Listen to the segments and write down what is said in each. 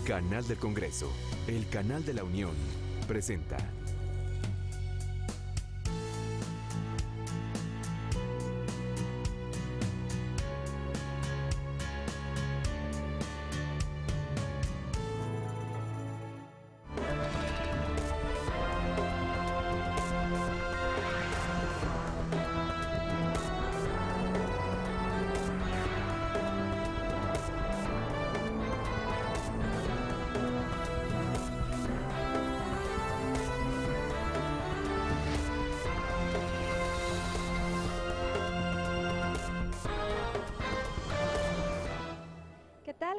Canal del Congreso, el canal de la Unión, presenta.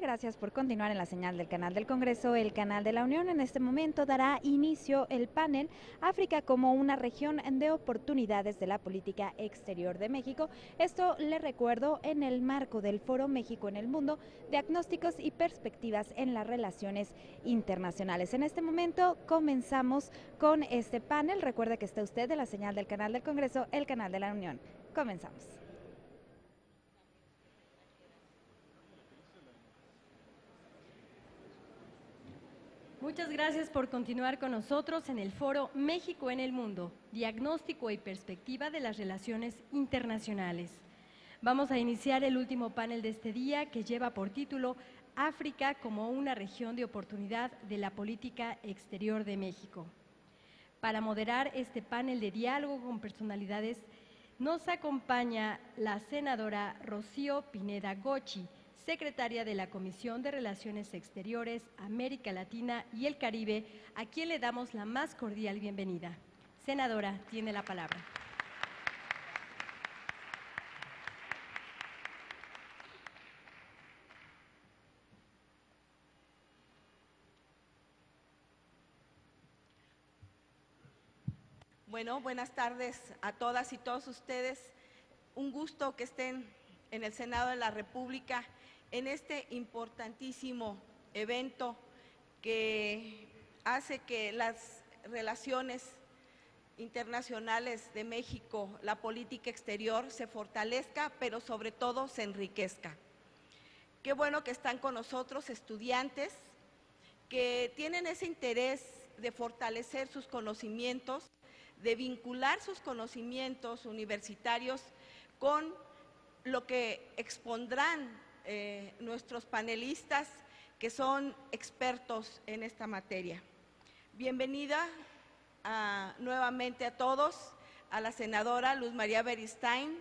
Gracias por continuar en la señal del canal del Congreso, el canal de la Unión. En este momento dará inicio el panel África como una región de oportunidades de la política exterior de México. Esto le recuerdo en el marco del Foro México en el Mundo, diagnósticos y perspectivas en las relaciones internacionales. En este momento comenzamos con este panel. Recuerde que está usted en la señal del canal del Congreso, el canal de la Unión. Comenzamos. Muchas gracias por continuar con nosotros en el Foro México en el Mundo, diagnóstico y perspectiva de las relaciones internacionales. Vamos a iniciar el último panel de este día que lleva por título África como una región de oportunidad de la política exterior de México. Para moderar este panel de diálogo con personalidades nos acompaña la senadora Rocío Pineda Gochi, secretaria de la Comisión de Relaciones Exteriores, América Latina y el Caribe, a quien le damos la más cordial bienvenida. Senadora, tiene la palabra. Bueno, buenas tardes a todas y todos ustedes. Un gusto que estén en el Senado de la República en este importantísimo evento que hace que las relaciones internacionales de México, la política exterior, se fortalezca, pero sobre todo se enriquezca. Qué bueno que están con nosotros estudiantes que tienen ese interés de fortalecer sus conocimientos, de vincular sus conocimientos universitarios con lo que expondrán nuestros panelistas que son expertos en esta materia. Bienvenida nuevamente a todos, a la senadora Luz María Beristain.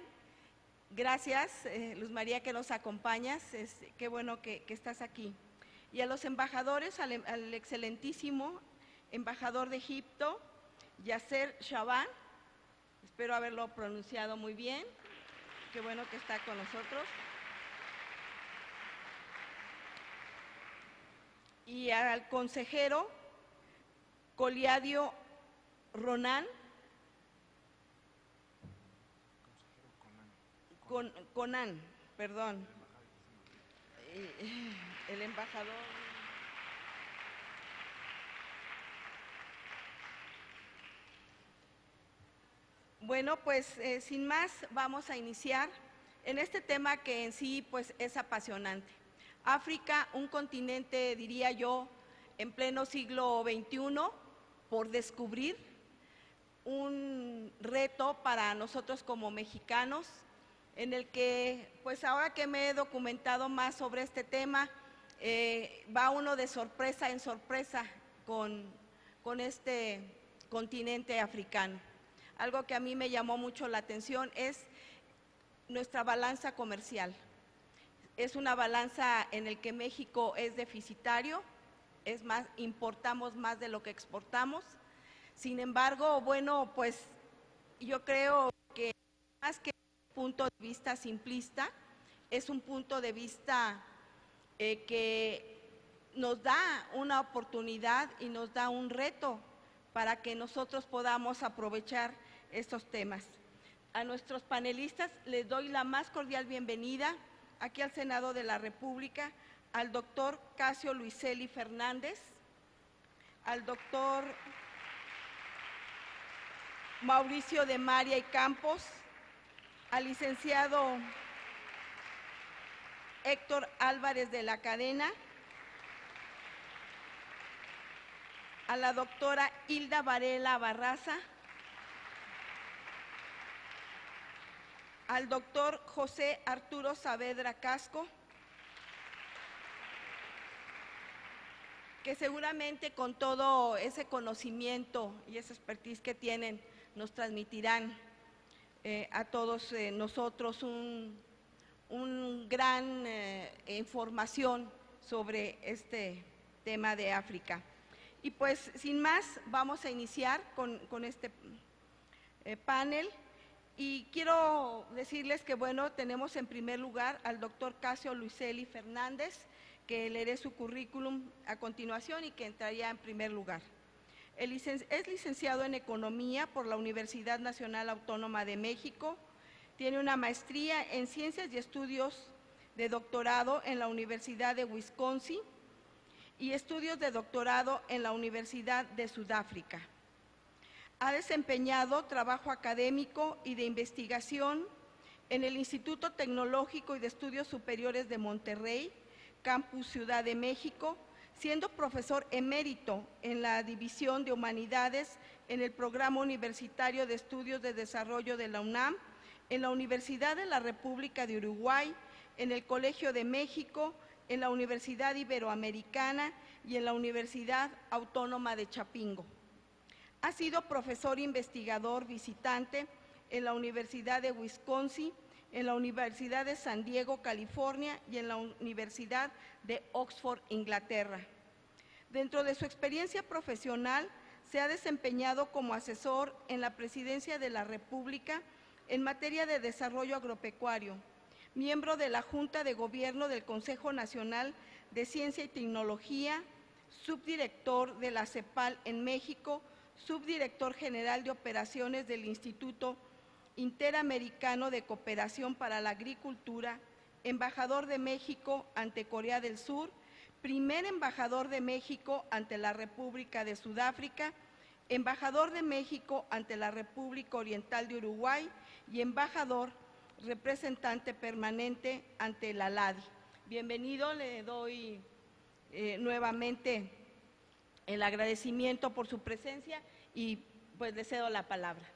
Gracias, Luz María, que nos acompañas, qué bueno que estás aquí. Y a los embajadores, al excelentísimo embajador de Egipto, Yasser Shaban, espero haberlo pronunciado muy bien, qué bueno que está con nosotros. Y al consejero Coliadio Ronan, Conan, perdón, el embajador. Bueno, pues sin más vamos a iniciar en este tema que en sí pues es apasionante. África, un continente, diría yo, en pleno siglo XXI, por descubrir, un reto para nosotros como mexicanos, en el que, pues ahora que me he documentado más sobre este tema, va uno de sorpresa en sorpresa con este continente africano. Algo que a mí me llamó mucho la atención es nuestra balanza comercial. Es una balanza en la que México es deficitario, es más, importamos más de lo que exportamos. Sin embargo, bueno, pues yo creo que más que un punto de vista simplista, es un punto de vista que nos da una oportunidad y nos da un reto para que nosotros podamos aprovechar estos temas. A nuestros panelistas les doy la más cordial bienvenida aquí al Senado de la República, al doctor Casio Luiselli Fernández, al doctor Mauricio de María y Campos, al licenciado Héctor Álvarez de la Cadena, a la doctora Hilda Varela Barraza, al doctor José Arturo Saavedra Casco, que seguramente con todo ese conocimiento y esa expertise que tienen nos transmitirán a todos nosotros un gran información sobre este tema de África. Y pues sin más vamos a iniciar con este panel y quiero decirles que bueno, tenemos en primer lugar al doctor Casio Luiselli Fernández, que leeré su currículum a continuación y que entraría en primer lugar. Es licenciado en Economía por la Universidad Nacional Autónoma de México, tiene una maestría en Ciencias y Estudios de Doctorado en la Universidad de Wisconsin y estudios de doctorado en la Universidad de Sudáfrica. Ha desempeñado trabajo académico y de investigación en el Instituto Tecnológico y de Estudios Superiores de Monterrey, Campus Ciudad de México, siendo profesor emérito en la División de Humanidades en el Programa Universitario de Estudios de Desarrollo de la UNAM, en la Universidad de la República de Uruguay, en el Colegio de México, en la Universidad Iberoamericana y en la Universidad Autónoma de Chapingo. Ha sido profesor investigador visitante en la Universidad de Wisconsin, en la Universidad de San Diego, California, y en la Universidad de Oxford, Inglaterra. Dentro de su experiencia profesional, se ha desempeñado como asesor en la Presidencia de la República en materia de desarrollo agropecuario, miembro de la Junta de Gobierno del Consejo Nacional de Ciencia y Tecnología, subdirector de la CEPAL en México, subdirector general de operaciones del Instituto Interamericano de Cooperación para la Agricultura, embajador de México ante Corea del Sur, primer embajador de México ante la República de Sudáfrica, embajador de México ante la República Oriental de Uruguay y embajador representante permanente ante la LADI. Bienvenido, le doy nuevamente el agradecimiento por su presencia y pues le cedo la palabra.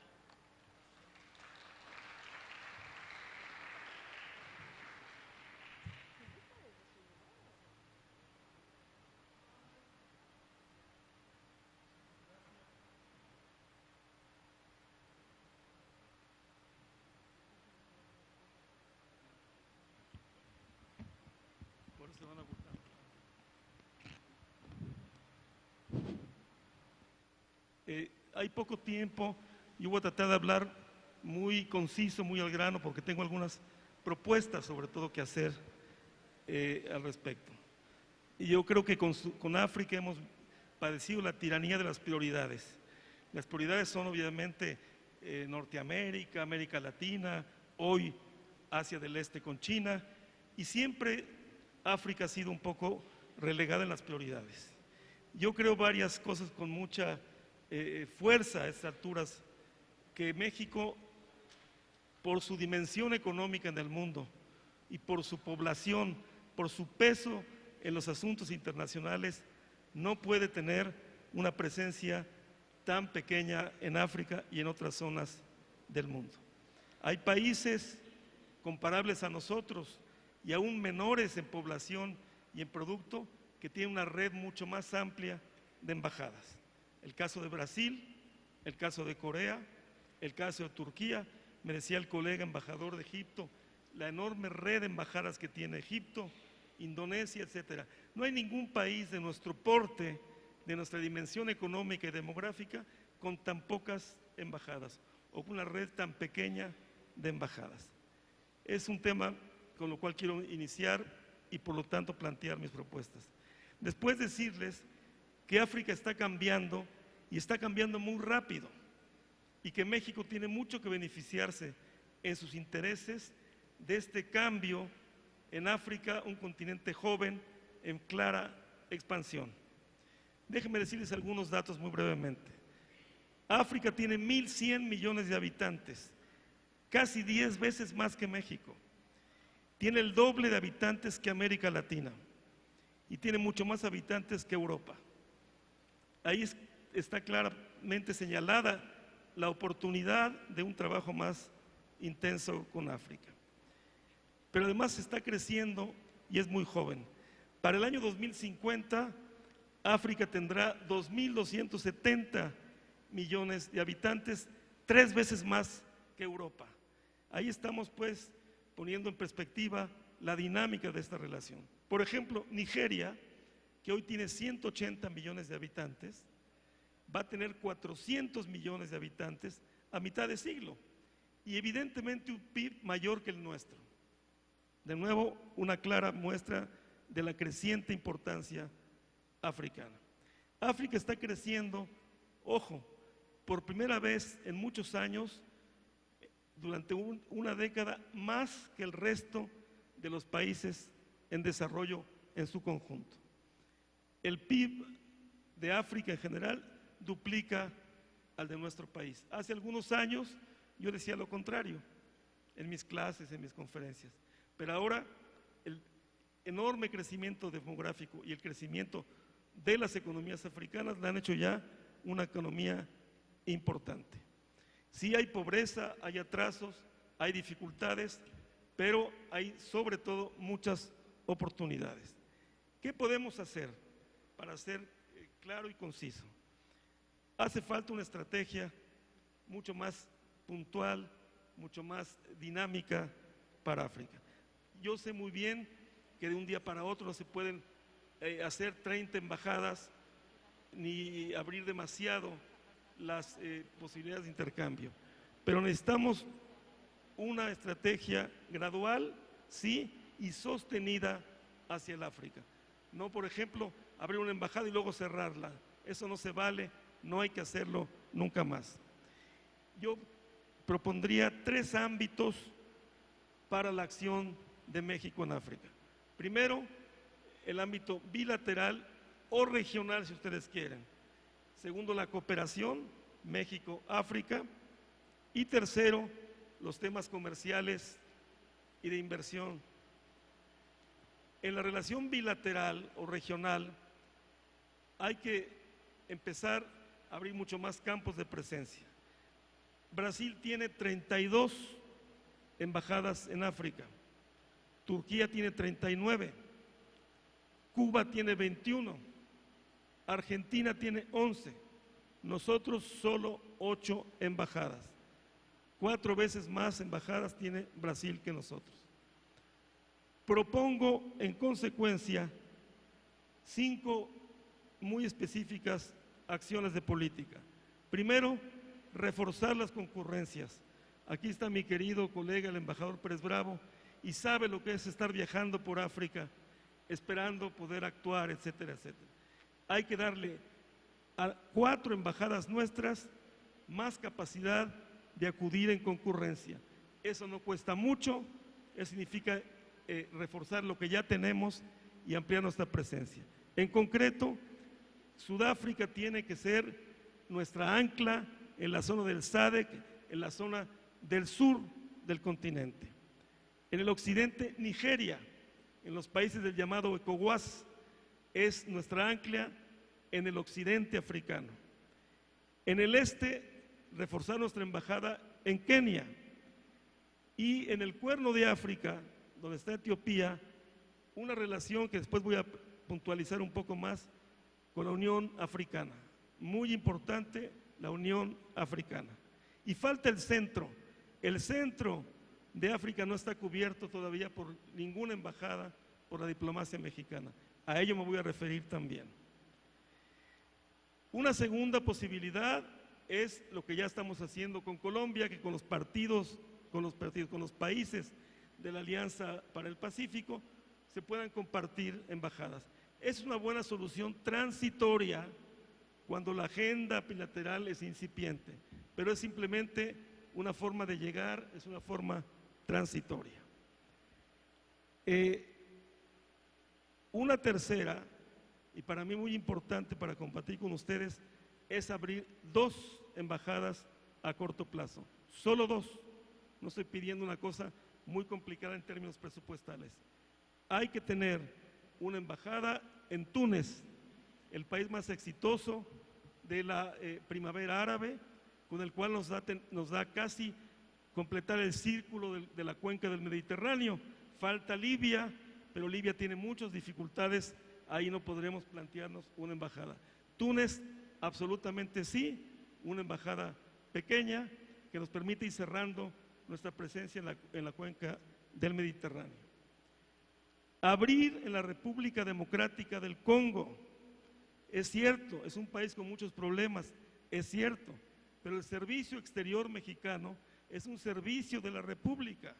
Hay poco tiempo, yo voy a tratar de hablar muy conciso, muy al grano, porque tengo algunas propuestas sobre todo que hacer al respecto. Y yo creo que con África hemos padecido la tiranía de las prioridades. Las prioridades son obviamente Norteamérica, América Latina, hoy Asia del Este con China, y siempre África ha sido un poco relegada en las prioridades. Yo creo varias cosas con mucha fuerza a estas alturas, que México, por su dimensión económica en el mundo y por su población, por su peso en los asuntos internacionales, no puede tener una presencia tan pequeña en África y en otras zonas del mundo. Hay países comparables a nosotros y aún menores en población y en producto que tienen una red mucho más amplia de embajadas. El caso de Brasil, el caso de Corea, el caso de Turquía. Me decía el colega embajador de Egipto, la enorme red de embajadas que tiene Egipto, Indonesia, etcétera. No hay ningún país de nuestro porte, de nuestra dimensión económica y demográfica, con tan pocas embajadas o con una red tan pequeña de embajadas. Es un tema con lo cual quiero iniciar y por lo tanto plantear mis propuestas. Después decirles que África está cambiando y está cambiando muy rápido y que México tiene mucho que beneficiarse en sus intereses de este cambio en África, un continente joven en clara expansión. Déjenme decirles algunos datos muy brevemente. África tiene 1.100 millones de habitantes, casi 10 veces más que México. Tiene el doble de habitantes que América Latina y tiene mucho más habitantes que Europa. Ahí es está claramente señalada la oportunidad de un trabajo más intenso con África. Pero además está creciendo y es muy joven. Para el año 2050, África tendrá 2.270 millones de habitantes, 3 veces más que Europa. Ahí estamos pues poniendo en perspectiva la dinámica de esta relación. Por ejemplo, Nigeria, que hoy tiene 180 millones de habitantes, va a tener 400 millones de habitantes a mitad de siglo y evidentemente un PIB mayor que el nuestro. De nuevo, una clara muestra de la creciente importancia africana. África está creciendo, ojo, por primera vez en muchos años, durante una década, más que el resto de los países en desarrollo en su conjunto. El PIB de África en general duplica al de nuestro país. Hace algunos años yo decía lo contrario en mis clases, en mis conferencias, pero ahora el enorme crecimiento demográfico y el crecimiento de las economías africanas la han hecho ya una economía importante. Sí hay pobreza, hay atrasos, hay dificultades, pero hay sobre todo muchas oportunidades. ¿Qué podemos hacer para ser claro y conciso? Hace falta una estrategia mucho más puntual, mucho más dinámica para África. Yo sé muy bien que de un día para otro no se pueden hacer 30 embajadas ni abrir demasiado las posibilidades de intercambio, pero necesitamos una estrategia gradual, sí, y sostenida hacia el África. No, por ejemplo, abrir una embajada y luego cerrarla. Eso no se vale, no hay que hacerlo nunca más. Yo propondría 3 ámbitos para la acción de México en África. Primero, el ámbito bilateral o regional, si ustedes quieren. Segundo, la cooperación México-África. Y tercero, los temas comerciales y de inversión. En la relación bilateral o regional hay que empezar a abrir mucho más campos de presencia. Brasil tiene 32 embajadas en África, Turquía tiene 39, Cuba tiene 21, Argentina tiene 11, nosotros solo 8 embajadas. 4 veces más embajadas tiene Brasil que nosotros. Propongo en consecuencia 5 muy específicas acciones de política. Primero, reforzar las concurrencias. Aquí está mi querido colega, el embajador Pérez Bravo, y sabe lo que es estar viajando por África, esperando poder actuar, etcétera, etcétera. Hay que darle a 4 embajadas nuestras más capacidad de acudir en concurrencia. Eso no cuesta mucho, eso significa reforzar lo que ya tenemos y ampliar nuestra presencia. En concreto, Sudáfrica tiene que ser nuestra ancla en la zona del SADC, en la zona del sur del continente. En el occidente, Nigeria, en los países del llamado ECOWAS, es nuestra ancla en el occidente africano. En el este, reforzar nuestra embajada en Kenia. Y en el Cuerno de África, donde está Etiopía, una relación que después voy a puntualizar un poco más con la Unión Africana. Muy importante la Unión Africana. Y falta el centro. El centro de África no está cubierto todavía por ninguna embajada, por la diplomacia mexicana. A ello me voy a referir también. Una segunda posibilidad es lo que ya estamos haciendo con Colombia, que con los países de la Alianza para el Pacífico se puedan compartir embajadas. Es una buena solución transitoria cuando la agenda bilateral es incipiente, pero es simplemente una forma de llegar, es una forma transitoria. Una tercera, y para mí muy importante para compartir con ustedes, es abrir 2 embajadas a corto plazo, solo 2. No estoy pidiendo una cosa muy complicada en términos presupuestales. Hay que tener una embajada en Túnez, el país más exitoso de la primavera árabe, con el cual nos da casi completar el círculo de la cuenca del Mediterráneo. Falta Libia, pero Libia tiene muchas dificultades, ahí no podremos plantearnos una embajada. Túnez, absolutamente sí, una embajada pequeña que nos permite ir cerrando nuestra presencia en la cuenca del Mediterráneo. Abrir en la República Democrática del Congo, es cierto, es un país con muchos problemas, es cierto, pero el servicio exterior mexicano es un servicio de la República.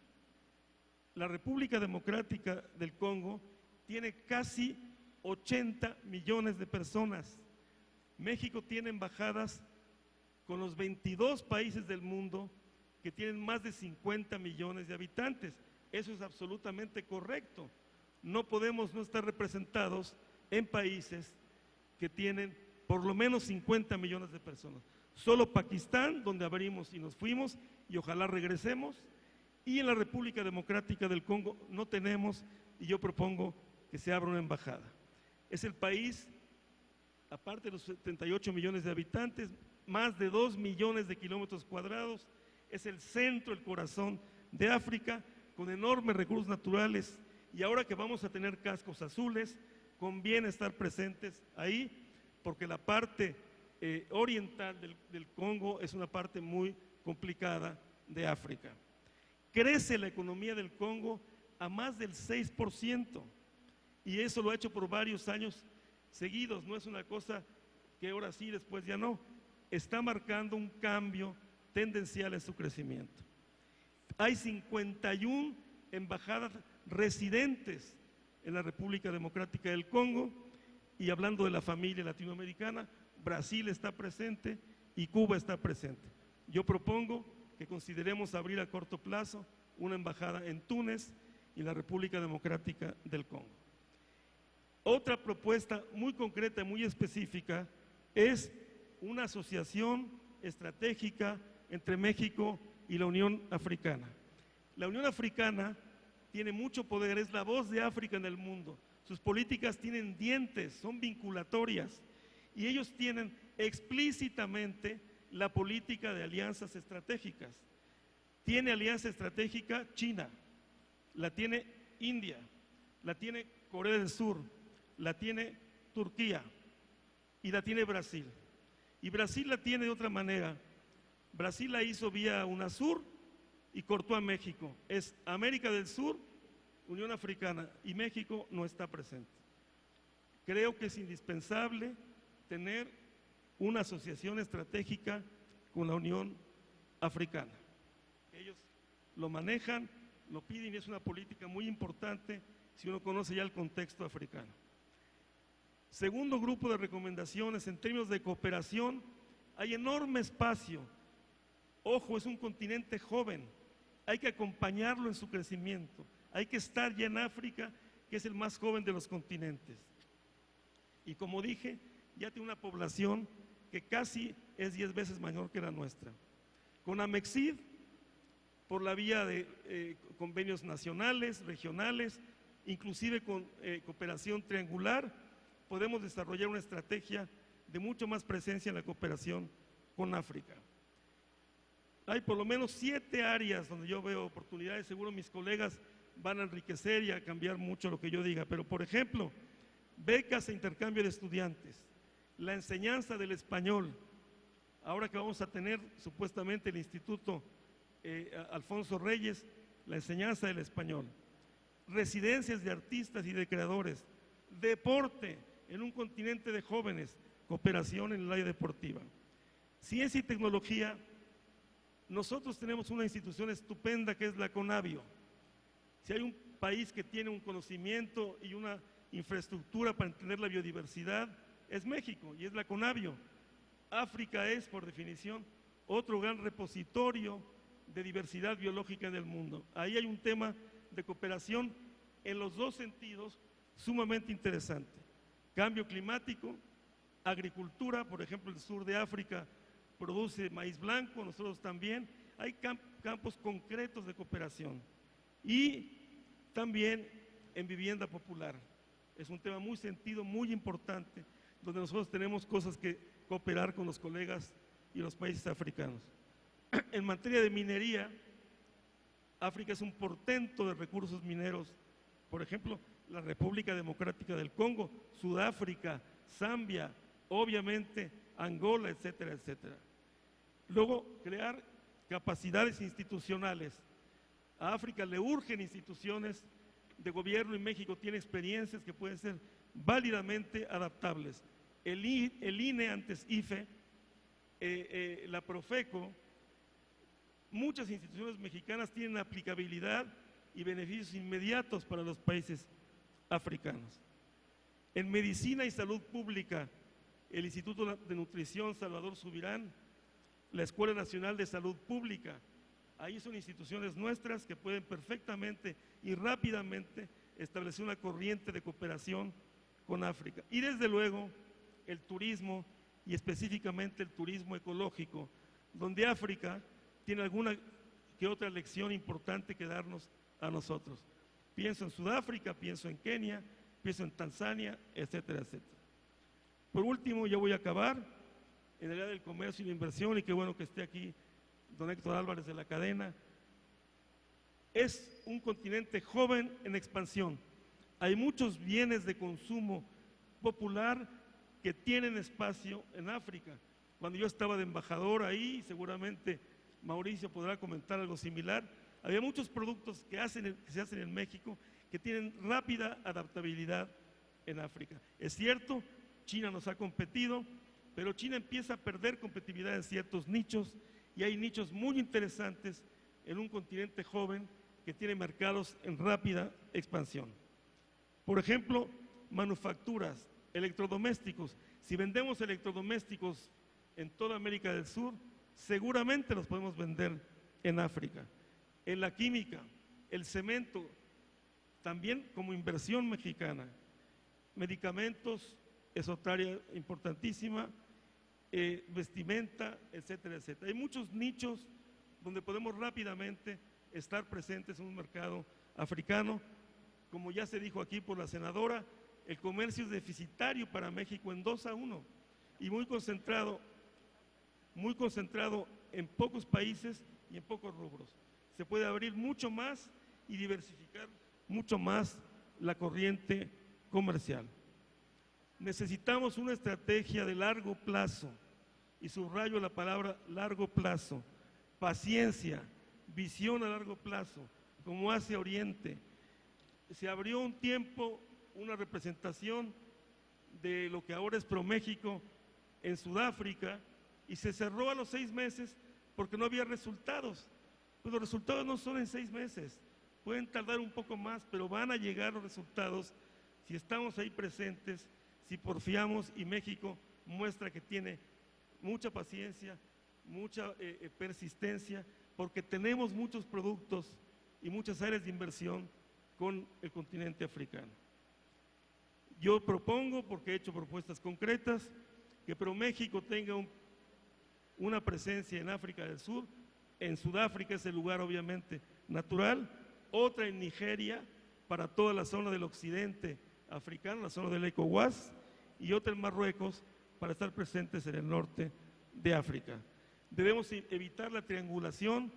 La República Democrática del Congo tiene casi 80 millones de personas. México tiene embajadas con los 22 países del mundo que tienen más de 50 millones de habitantes. Eso es absolutamente correcto. No podemos no estar representados en países que tienen por lo menos 50 millones de personas. Solo Pakistán, donde abrimos y nos fuimos, y ojalá regresemos, y en la República Democrática del Congo no tenemos, y yo propongo que se abra una embajada. Es el país, aparte de los 78 millones de habitantes, más de 2 millones de kilómetros cuadrados, es el centro, el corazón de África, con enormes recursos naturales, y ahora que vamos a tener cascos azules, conviene estar presentes ahí, porque la parte oriental del Congo es una parte muy complicada de África. Crece la economía del Congo a más del 6%, y eso lo ha hecho por varios años seguidos, no es una cosa que ahora sí, después ya no, está marcando un cambio tendencial en su crecimiento. Hay 51 embajadas residentes en la República Democrática del Congo, y hablando de la familia latinoamericana, Brasil está presente y Cuba está presente. Yo propongo que consideremos abrir a corto plazo una embajada en Túnez y en la República Democrática del Congo. Otra propuesta muy concreta y muy específica es una asociación estratégica entre México y la Unión Africana. La Unión Africana tiene mucho poder, es la voz de África en el mundo. Sus políticas tienen dientes, son vinculatorias, y ellos tienen explícitamente la política de alianzas estratégicas. Tiene alianza estratégica China, la tiene India, la tiene Corea del Sur, la tiene Turquía y la tiene Brasil. Y Brasil la tiene de otra manera. Brasil la hizo vía UNASUR y cortó a México. Es América del Sur, Unión Africana, y México no está presente. Creo que es indispensable tener una asociación estratégica con la Unión Africana. Ellos lo manejan, lo piden, y es una política muy importante si uno conoce ya el contexto africano. Segundo grupo de recomendaciones, en términos de cooperación, hay enorme espacio. Ojo, es un continente joven, hay que acompañarlo en su crecimiento, hay que estar ya en África, que es el más joven de los continentes. Y como dije, ya tiene una población que casi es 10 veces mayor que la nuestra. Con Amexid, por la vía de convenios nacionales, regionales, inclusive con cooperación triangular, podemos desarrollar una estrategia de mucho más presencia en la cooperación con África. Hay por lo menos 7 áreas donde yo veo oportunidades, seguro mis colegas van a enriquecer y a cambiar mucho lo que yo diga, pero por ejemplo, becas e intercambio de estudiantes, la enseñanza del español, ahora que vamos a tener supuestamente el Instituto Alfonso Reyes, la enseñanza del español, residencias de artistas y de creadores, deporte en un continente de jóvenes, cooperación en el área deportiva. Ciencia y tecnología, nosotros tenemos una institución estupenda que es la CONABIO. Si hay un país que tiene un conocimiento y una infraestructura para entender la biodiversidad, es México, y es la CONABIO. África es, por definición, otro gran repositorio de diversidad biológica en el mundo. Ahí hay un tema de cooperación en los dos sentidos sumamente interesante. Cambio climático, agricultura, por ejemplo, el sur de África produce maíz blanco, nosotros también. Hay campos concretos de cooperación. Y también en vivienda popular. Es un tema muy sentido, muy importante. donde nosotros tenemos cosas que cooperar con los colegas y los países africanos. En materia de minería, África es un portento de recursos mineros. Por ejemplo, la República Democrática del Congo, Sudáfrica, Zambia, obviamente Angola, etcétera, etcétera. Luego, crear capacidades institucionales. A África le urgen instituciones de gobierno y México tiene experiencias que pueden ser válidamente adaptables. El INE, antes IFE, la Profeco, muchas instituciones mexicanas tienen aplicabilidad y beneficios inmediatos para los países africanos. En medicina y salud pública, el Instituto de Nutrición Salvador Subirán, la Escuela Nacional de Salud Pública, ahí son instituciones nuestras que pueden perfectamente y rápidamente establecer una corriente de cooperación con África. Y desde luego el turismo, y específicamente el turismo ecológico, donde África tiene alguna que otra lección importante que darnos a nosotros. Pienso en Sudáfrica, pienso en Kenia, pienso en Tanzania, etcétera, etcétera. Por último, ya voy a acabar, en el área del comercio y la inversión, y qué bueno que esté aquí don Héctor Álvarez de la cadena. Es un continente joven en expansión. Hay muchos bienes de consumo popular que tienen espacio en África. Cuando yo estaba de embajador ahí, seguramente Mauricio podrá comentar algo similar, había muchos productos que se hacen en México que tienen rápida adaptabilidad en África. Es cierto, China nos ha competido, pero China empieza a perder competitividad en ciertos nichos y hay nichos muy interesantes en un continente joven que tiene mercados en rápida expansión. Por ejemplo, manufacturas, electrodomésticos. Si vendemos electrodomésticos en toda América del Sur, seguramente los podemos vender en África. En la química, el cemento, también como inversión mexicana. Medicamentos, es otra área importantísima, vestimenta, etcétera, etcétera. Hay muchos nichos donde podemos rápidamente estar presentes en un mercado africano. Como ya se dijo aquí por la senadora, el comercio es deficitario para México en 2-1 y muy concentrado en pocos países y en pocos rubros. Se puede abrir mucho más y diversificar mucho más la corriente comercial. Necesitamos una estrategia de largo plazo, y subrayo la palabra largo plazo, paciencia, visión a largo plazo, como hace Oriente. Se abrió un tiempo una representación de lo que ahora es ProMéxico en Sudáfrica y se cerró a los 6 meses porque no había resultados. Pues los resultados no son en 6 meses, pueden tardar un poco más, pero van a llegar los resultados si estamos ahí presentes, si porfiamos y México muestra que tiene mucha paciencia, mucha persistencia, porque tenemos muchos productos y muchas áreas de inversión con el continente africano. Yo propongo, porque he hecho propuestas concretas, que ProMéxico tenga una presencia en África del Sur, en Sudáfrica es el lugar obviamente natural, otra en Nigeria para toda la zona del occidente africano, la zona del ECOWAS, y otra en Marruecos para estar presentes en el norte de África. Debemos evitar la triangulación.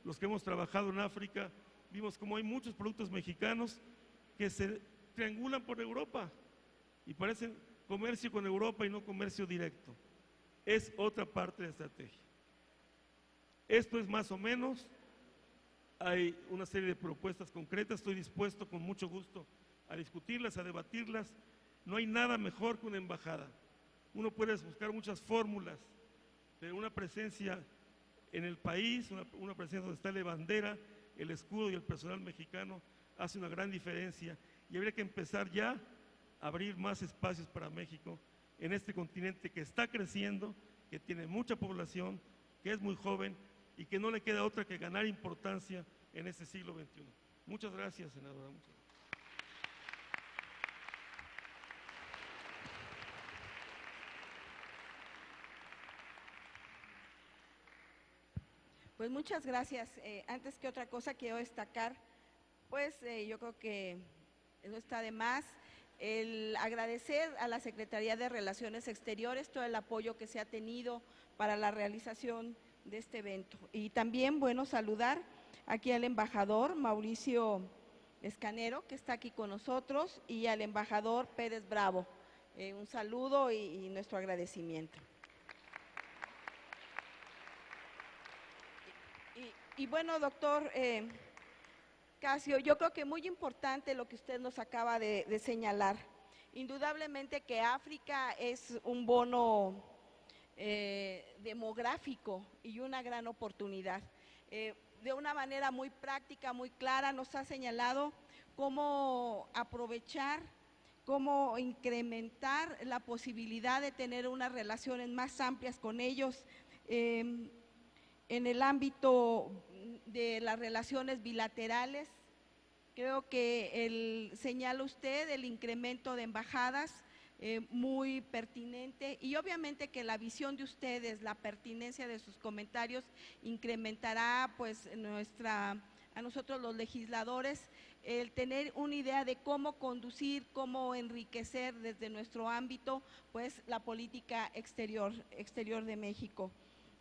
Los que hemos trabajado en África vimos cómo hay muchos productos mexicanos que se triangulan por Europa y parecen comercio con Europa y no comercio directo. Es otra parte de la estrategia. Esto es más o menos, hay una serie de propuestas concretas, estoy dispuesto con mucho gusto a discutirlas, a debatirlas. No hay nada mejor que una embajada. Uno puede buscar muchas fórmulas, pero una presencia en el país, una presencia donde está la bandera, el escudo y el personal mexicano hace una gran diferencia y habría que empezar ya a abrir más espacios para México en este continente que está creciendo, que tiene mucha población, que es muy joven y que no le queda otra que ganar importancia en este siglo XXI. Muchas gracias, senadora. Muchas gracias. Pues muchas gracias. Antes que otra cosa quiero destacar, pues yo creo que no está de más el agradecer a la Secretaría de Relaciones Exteriores todo el apoyo que se ha tenido para la realización de este evento. Y también, bueno, saludar aquí al embajador Mauricio Escanero, que está aquí con nosotros, y al embajador Pérez Bravo. Un saludo y nuestro agradecimiento. Y bueno, doctor Casio, yo creo que muy importante lo que usted nos acaba de señalar. Indudablemente que África es un bono demográfico y una gran oportunidad. De una manera muy práctica, muy clara, nos ha señalado cómo aprovechar, cómo incrementar la posibilidad de tener unas relaciones más amplias con ellos en el ámbito de las relaciones bilaterales. Creo que señala usted el incremento de embajadas, muy pertinente, y obviamente que la visión de ustedes, la pertinencia de sus comentarios incrementará pues a nosotros los legisladores el tener una idea de cómo conducir, cómo enriquecer desde nuestro ámbito pues la política exterior de México.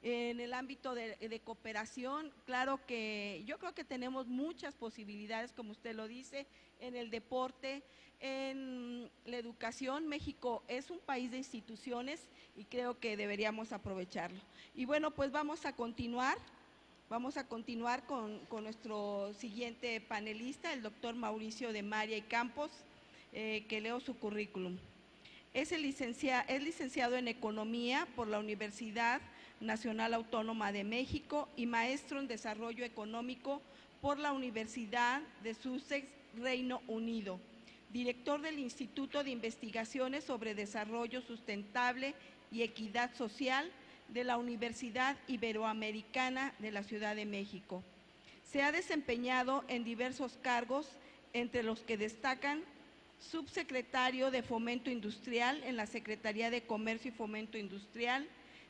En el ámbito de cooperación, claro que yo creo que tenemos muchas posibilidades, como usted lo dice, en el deporte, en la educación. México es un país de instituciones y creo que deberíamos aprovecharlo. Y bueno, pues vamos a continuar con nuestro siguiente panelista, el doctor Mauricio de María y Campos, que leo su currículum. Es licenciado en Economía por la Universidad Nacional Autónoma de México y maestro en Desarrollo Económico por la Universidad de Sussex, Reino Unido. Director del Instituto de Investigaciones sobre Desarrollo Sustentable y Equidad Social de la Universidad Iberoamericana de la Ciudad de México. Se ha desempeñado en diversos cargos, entre los que destacan subsecretario de Fomento Industrial en la Secretaría de Comercio y Fomento Industrial,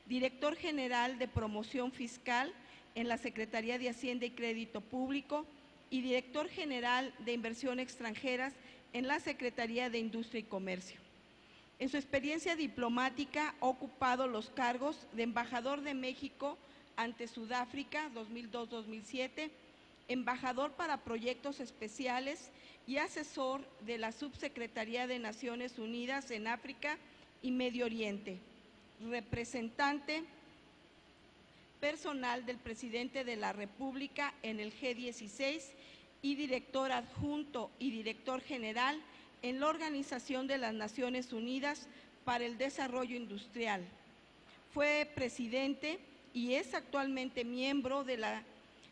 director general de Promoción Fiscal en la Secretaría de Hacienda y Crédito Público y director general de Inversión Extranjeras en la Secretaría de Industria y Comercio. En su experiencia diplomática ha ocupado los cargos de embajador de México ante Sudáfrica 2002-2007, embajador para proyectos especiales y asesor de la Subsecretaría de Naciones Unidas en África y Medio Oriente, representante personal del presidente de la República en el G16 y director adjunto y director general en la Organización de las Naciones Unidas para el Desarrollo Industrial. Fue presidente y es actualmente miembro de la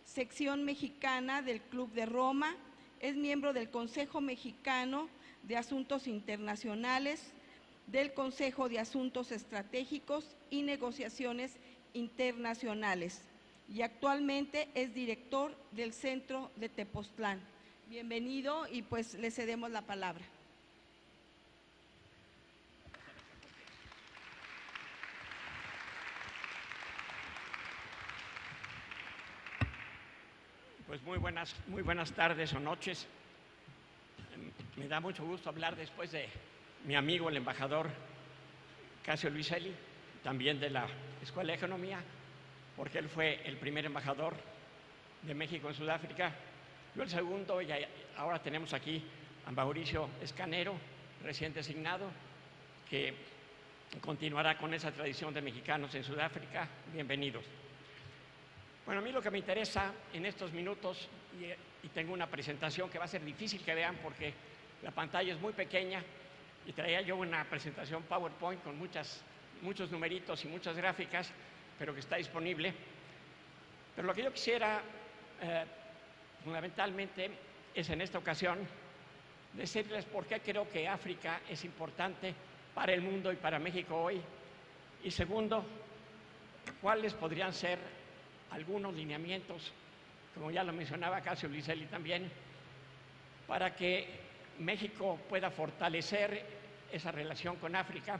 sección mexicana del Club de Roma, es miembro del Consejo Mexicano de Asuntos Internacionales, del Consejo de Asuntos Estratégicos y Negociaciones Internacionales y actualmente es director del Centro de Tepoztlán. Bienvenido y pues le cedemos la palabra. Pues muy buenas tardes o noches. Me da mucho gusto hablar después de mi amigo el embajador Casio Luiselli, también de la Escuela de Economía, porque él fue el primer embajador de México en Sudáfrica, yo el segundo, y ahora tenemos aquí a Mauricio Escanero, recién designado, que continuará con esa tradición de mexicanos en Sudáfrica. Bienvenidos. Bueno, a mí lo que me interesa en estos minutos, y tengo una presentación que va a ser difícil que vean porque la pantalla es muy pequeña, y traía yo una presentación PowerPoint con muchos numeritos y muchas gráficas, pero que está disponible. Pero lo que yo quisiera fundamentalmente es en esta ocasión decirles por qué creo que África es importante para el mundo y para México hoy. Y segundo, cuáles podrían ser algunos lineamientos, como ya lo mencionaba Casio Luiselli también, para que México pueda fortalecer esa relación con África,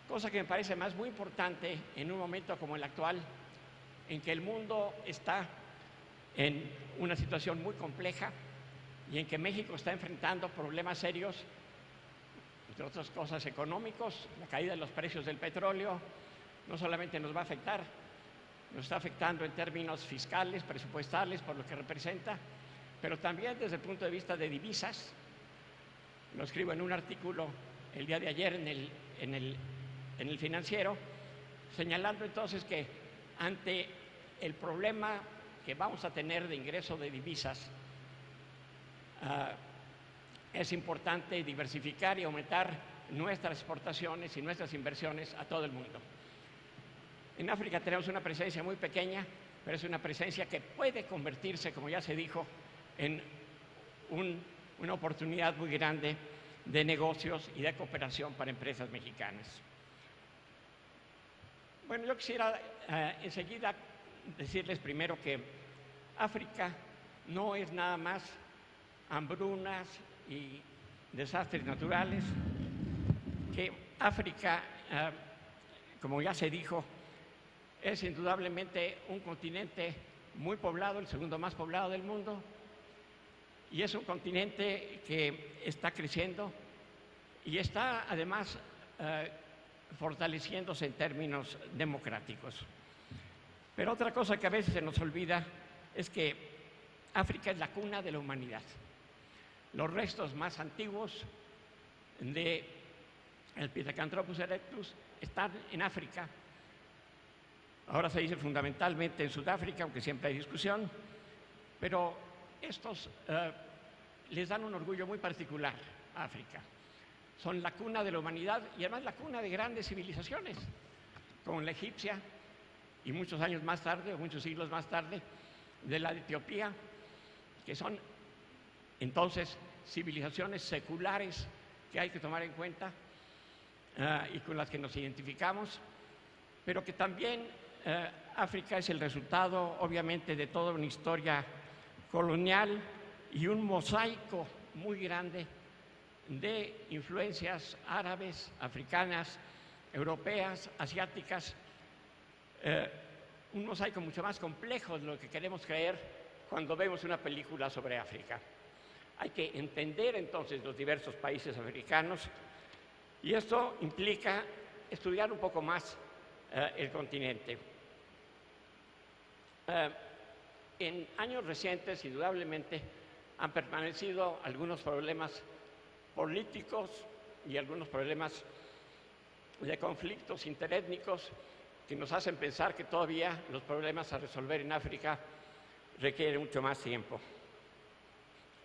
cosa que me parece más muy importante en un momento como el actual, en que el mundo está en una situación muy compleja y en que México está enfrentando problemas serios entre otras cosas económicos. La caída de los precios del petróleo no solamente nos va a afectar, nos está afectando en términos fiscales, presupuestales, por lo que representa, pero también desde el punto de vista de divisas. Lo escribo en un artículo el día de ayer en el Financiero, señalando entonces que ante el problema que vamos a tener de ingreso de divisas, es importante diversificar y aumentar nuestras exportaciones y nuestras inversiones a todo el mundo. En África tenemos una presencia muy pequeña, pero es una presencia que puede convertirse, como ya se dijo, en una oportunidad muy grande de negocios y de cooperación para empresas mexicanas. Bueno, yo quisiera enseguida decirles primero que África no es nada más hambrunas y desastres naturales, que África, como ya se dijo, es indudablemente un continente muy poblado, el segundo más poblado del mundo, y es un continente que está creciendo y está además fortaleciéndose en términos democráticos. Pero otra cosa que a veces se nos olvida es que África es la cuna de la humanidad. Los restos más antiguos del Pithecanthropus erectus están en África. Ahora se dice fundamentalmente en Sudáfrica, aunque siempre hay discusión, pero estos les dan un orgullo muy particular a África. Son la cuna de la humanidad y además la cuna de grandes civilizaciones, como la egipcia y muchos años más tarde, o muchos siglos más tarde, de la de Etiopía, que son entonces civilizaciones seculares que hay que tomar en cuenta y con las que nos identificamos, pero que también África es el resultado, obviamente, de toda una historia colonial y un mosaico muy grande de influencias árabes, africanas, europeas, asiáticas, un mosaico mucho más complejo de lo que queremos creer cuando vemos una película sobre África. Hay que entender entonces los diversos países africanos y esto implica estudiar un poco más el continente. En años recientes, indudablemente, han permanecido algunos problemas políticos y algunos problemas de conflictos interétnicos que nos hacen pensar que todavía los problemas a resolver en África requieren mucho más tiempo.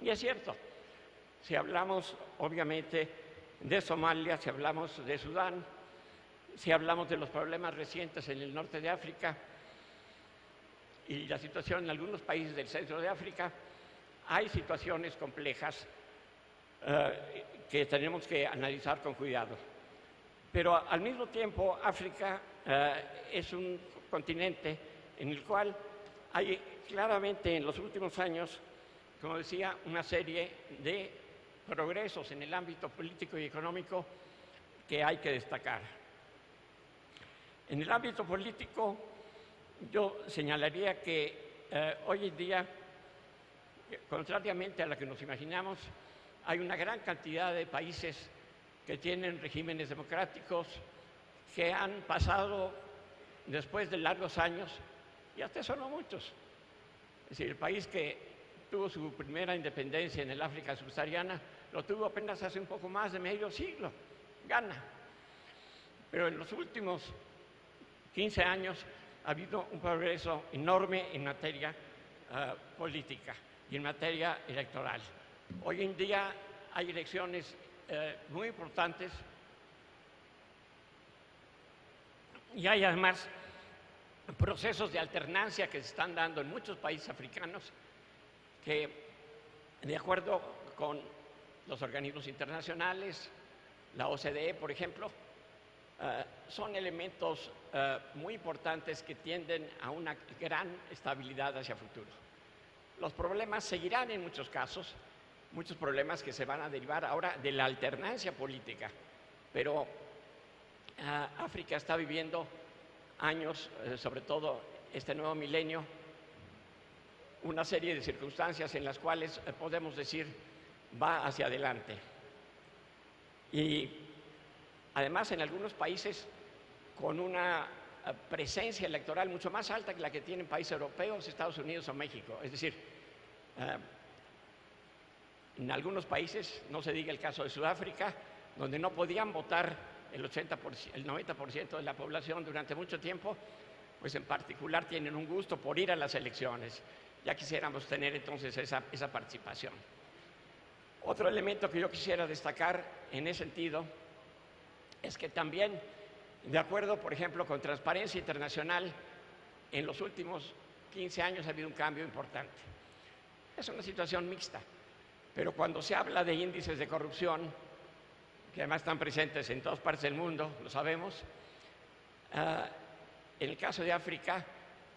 Y es cierto, si hablamos obviamente de Somalia, si hablamos de Sudán, si hablamos de los problemas recientes en el norte de África y la situación en algunos países del centro de África, hay situaciones complejas que tenemos que analizar con cuidado. Pero al mismo tiempo, África es un continente en el cual hay claramente en los últimos años, como decía, una serie de progresos en el ámbito político y económico que hay que destacar. En el ámbito político, yo señalaría que hoy en día, contrariamente a lo que nos imaginamos, hay una gran cantidad de países que tienen regímenes democráticos, que han pasado después de largos años, y hasta eso no muchos. Es decir, el país que tuvo su primera independencia en el África subsahariana, lo tuvo apenas hace un poco más de medio siglo, Ghana. Pero en los últimos 15 años ha habido un progreso enorme en materia política y en materia electoral. Hoy en día hay elecciones muy importantes y hay además procesos de alternancia que se están dando en muchos países africanos que, de acuerdo con los organismos internacionales, la OCDE, por ejemplo, son elementos muy importantes que tienden a una gran estabilidad hacia el futuro. Los problemas seguirán en muchos casos, muchos problemas que se van a derivar ahora de la alternancia política, pero África está viviendo años, sobre todo este nuevo milenio, una serie de circunstancias en las cuales podemos decir va hacia adelante. y además en algunos países con una presencia electoral mucho más alta que la que tienen países europeos, Estados Unidos o México. Es decir, en algunos países, no se diga el caso de Sudáfrica, donde no podían votar el 90% de la población durante mucho tiempo, pues en particular tienen un gusto por ir a las elecciones. Ya quisiéramos tener entonces esa participación. Otro elemento que yo quisiera destacar en ese sentido es que también, de acuerdo, por ejemplo, con Transparencia Internacional, en los últimos 15 años ha habido un cambio importante. Es una situación mixta, pero cuando se habla de índices de corrupción, que además están presentes en todas partes del mundo, lo sabemos, en el caso de África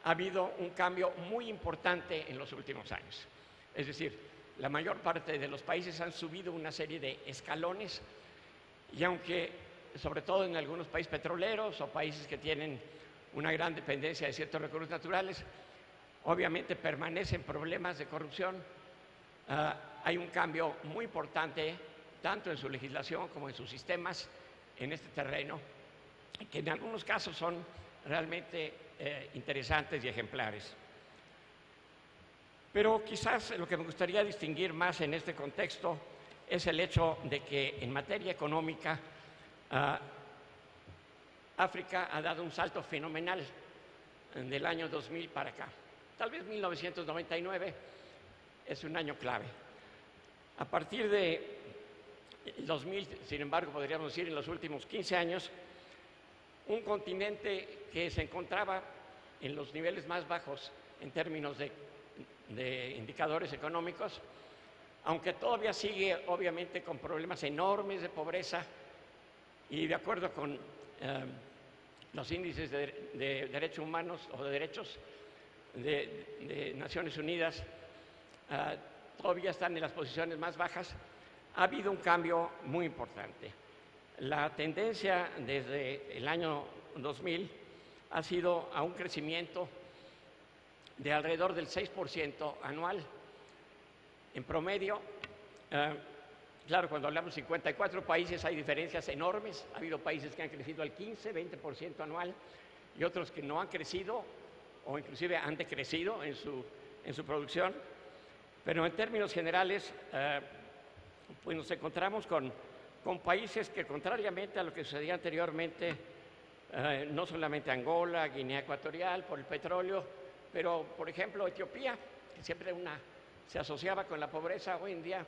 ha habido un cambio muy importante en los últimos años. Es decir, la mayor parte de los países han subido una serie de escalones y aunque, sobre todo en algunos países petroleros o países que tienen una gran dependencia de ciertos recursos naturales, obviamente permanecen problemas de corrupción. Hay un cambio muy importante, tanto en su legislación como en sus sistemas, en este terreno, que en algunos casos son realmente interesantes y ejemplares. Pero quizás lo que me gustaría distinguir más en este contexto es el hecho de que en materia económica África ha dado un salto fenomenal del año 2000 para acá. Tal vez 1999 es un año clave. A partir de 2000, sin embargo, podríamos decir en los últimos 15 años, un continente que se encontraba en los niveles más bajos en términos de indicadores económicos, aunque todavía sigue obviamente con problemas enormes de pobreza y de acuerdo con los índices de derechos humanos o de derechos de Naciones Unidas, todavía están en las posiciones más bajas. Ha habido un cambio muy importante. La tendencia desde el año 2000 ha sido a un crecimiento de alrededor del 6% anual. En promedio, claro, cuando hablamos de 54 países hay diferencias enormes. Ha habido países que han crecido al 15, 20% anual y otros que no han crecido o inclusive han decrecido en su producción. Pero en términos generales, pues nos encontramos con países que, contrariamente a lo que sucedía anteriormente, no solamente Angola, Guinea Ecuatorial, por el petróleo, pero, por ejemplo, Etiopía, que siempre se asociaba con la pobreza, hoy en día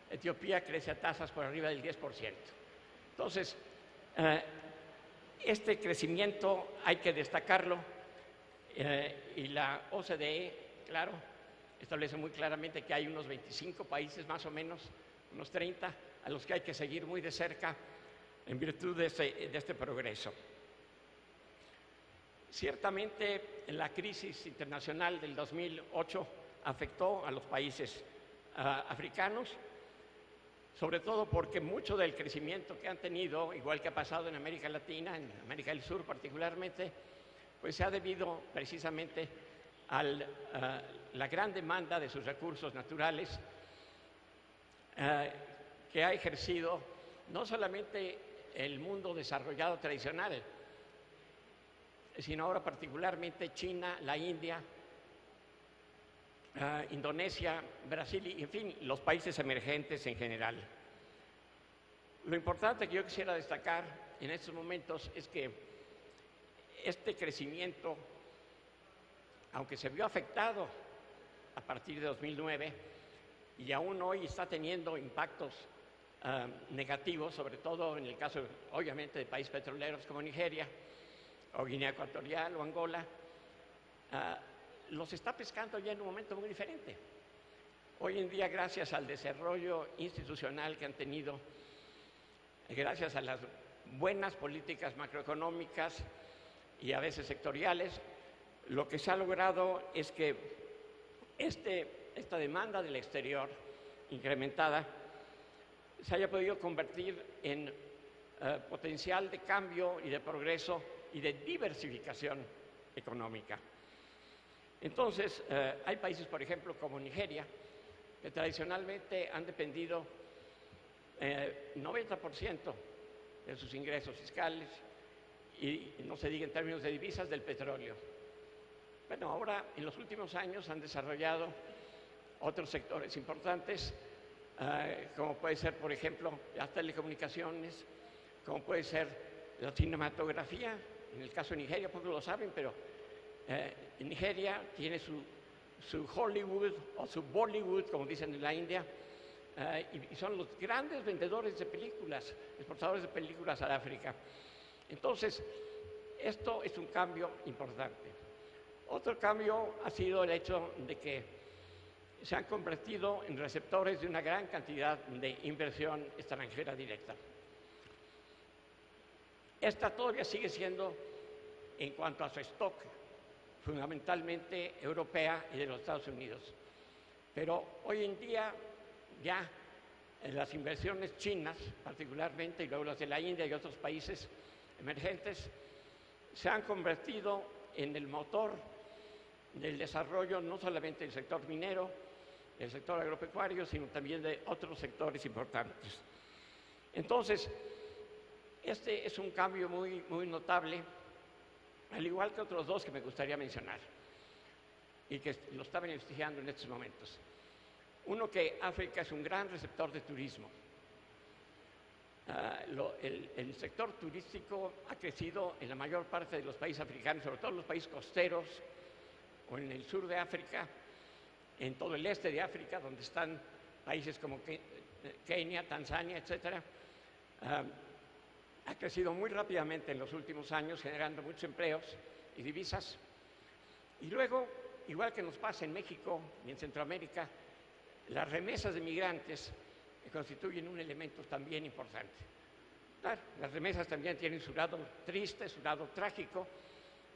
Etiopía crece a tasas por arriba del 10%. Entonces, este crecimiento hay que destacarlo y la OCDE, claro, establece muy claramente que hay unos 25 países más o menos, unos 30, a los que hay que seguir muy de cerca en virtud de este progreso. Ciertamente, la crisis internacional del 2008 afectó a los países africanos, sobre todo porque mucho del crecimiento que han tenido, igual que ha pasado en América Latina, en América del Sur particularmente, pues se ha debido precisamente a la gran demanda de sus recursos naturales que ha ejercido no solamente el mundo desarrollado tradicional, sino ahora particularmente China, la India, Indonesia, Brasil y, en fin, los países emergentes en general. Lo importante que yo quisiera destacar en estos momentos es que este crecimiento, aunque se vio afectado a partir de 2009 y aún hoy está teniendo impactos negativos, sobre todo en el caso, obviamente, de países petroleros como Nigeria, o Guinea Ecuatorial o Angola, los está pescando ya en un momento muy diferente. Hoy en día, gracias al desarrollo institucional que han tenido, gracias a las buenas políticas macroeconómicas y a veces sectoriales, lo que se ha logrado es que esta demanda del exterior incrementada se haya podido convertir en potencial de cambio y de progreso y de diversificación económica. Entonces, hay países, por ejemplo, como Nigeria, que tradicionalmente han dependido 90% de sus ingresos fiscales y no se diga en términos de divisas del petróleo. Bueno, ahora en los últimos años han desarrollado otros sectores importantes, como puede ser, por ejemplo, las telecomunicaciones, como puede ser la cinematografía. En el caso de Nigeria, pocos lo saben, pero Nigeria tiene su Hollywood o su Bollywood, como dicen en la India, y son los grandes vendedores de películas, exportadores de películas a África. Entonces, esto es un cambio importante. Otro cambio ha sido el hecho de que se han convertido en receptores de una gran cantidad de inversión extranjera directa. Esta todavía sigue siendo, en cuanto a su stock, fundamentalmente europea y de los Estados Unidos. Pero hoy en día ya las inversiones chinas, particularmente, y luego las de la India y otros países emergentes, se han convertido en el motor del desarrollo no solamente del sector minero, del sector agropecuario, sino también de otros sectores importantes. Entonces, este es un cambio muy, muy notable, al igual que otros dos que me gustaría mencionar y que lo está beneficiando en estos momentos. Uno, que África es un gran receptor de turismo. El sector turístico ha crecido en la mayor parte de los países africanos, sobre todo en los países costeros o en el sur de África, en todo el este de África, donde están países como Kenia, Tanzania, etcétera. Ha crecido muy rápidamente en los últimos años, generando muchos empleos y divisas. Y luego, igual que nos pasa en México y en Centroamérica, las remesas de migrantes constituyen un elemento también importante. Claro, las remesas también tienen su lado triste, su lado trágico,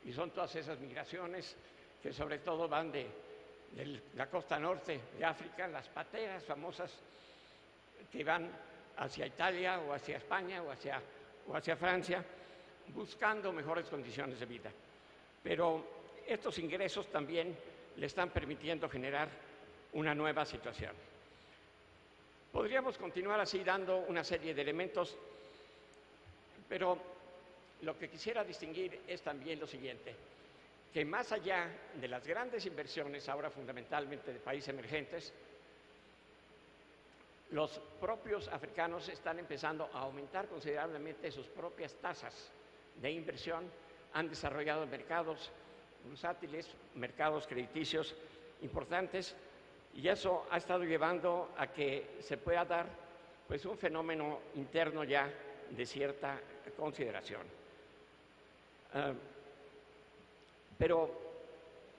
y son todas esas migraciones que sobre todo van de la costa norte de África, las pateras famosas que van hacia Italia o hacia España o hacia Francia, buscando mejores condiciones de vida. Pero estos ingresos también le están permitiendo generar una nueva situación. Podríamos continuar así dando una serie de elementos, pero lo que quisiera distinguir es también lo siguiente, que más allá de las grandes inversiones, ahora fundamentalmente de países emergentes, los propios africanos están empezando a aumentar considerablemente sus propias tasas de inversión, han desarrollado mercados bursátiles, mercados crediticios importantes, y eso ha estado llevando a que se pueda dar pues un fenómeno interno ya de cierta consideración. Pero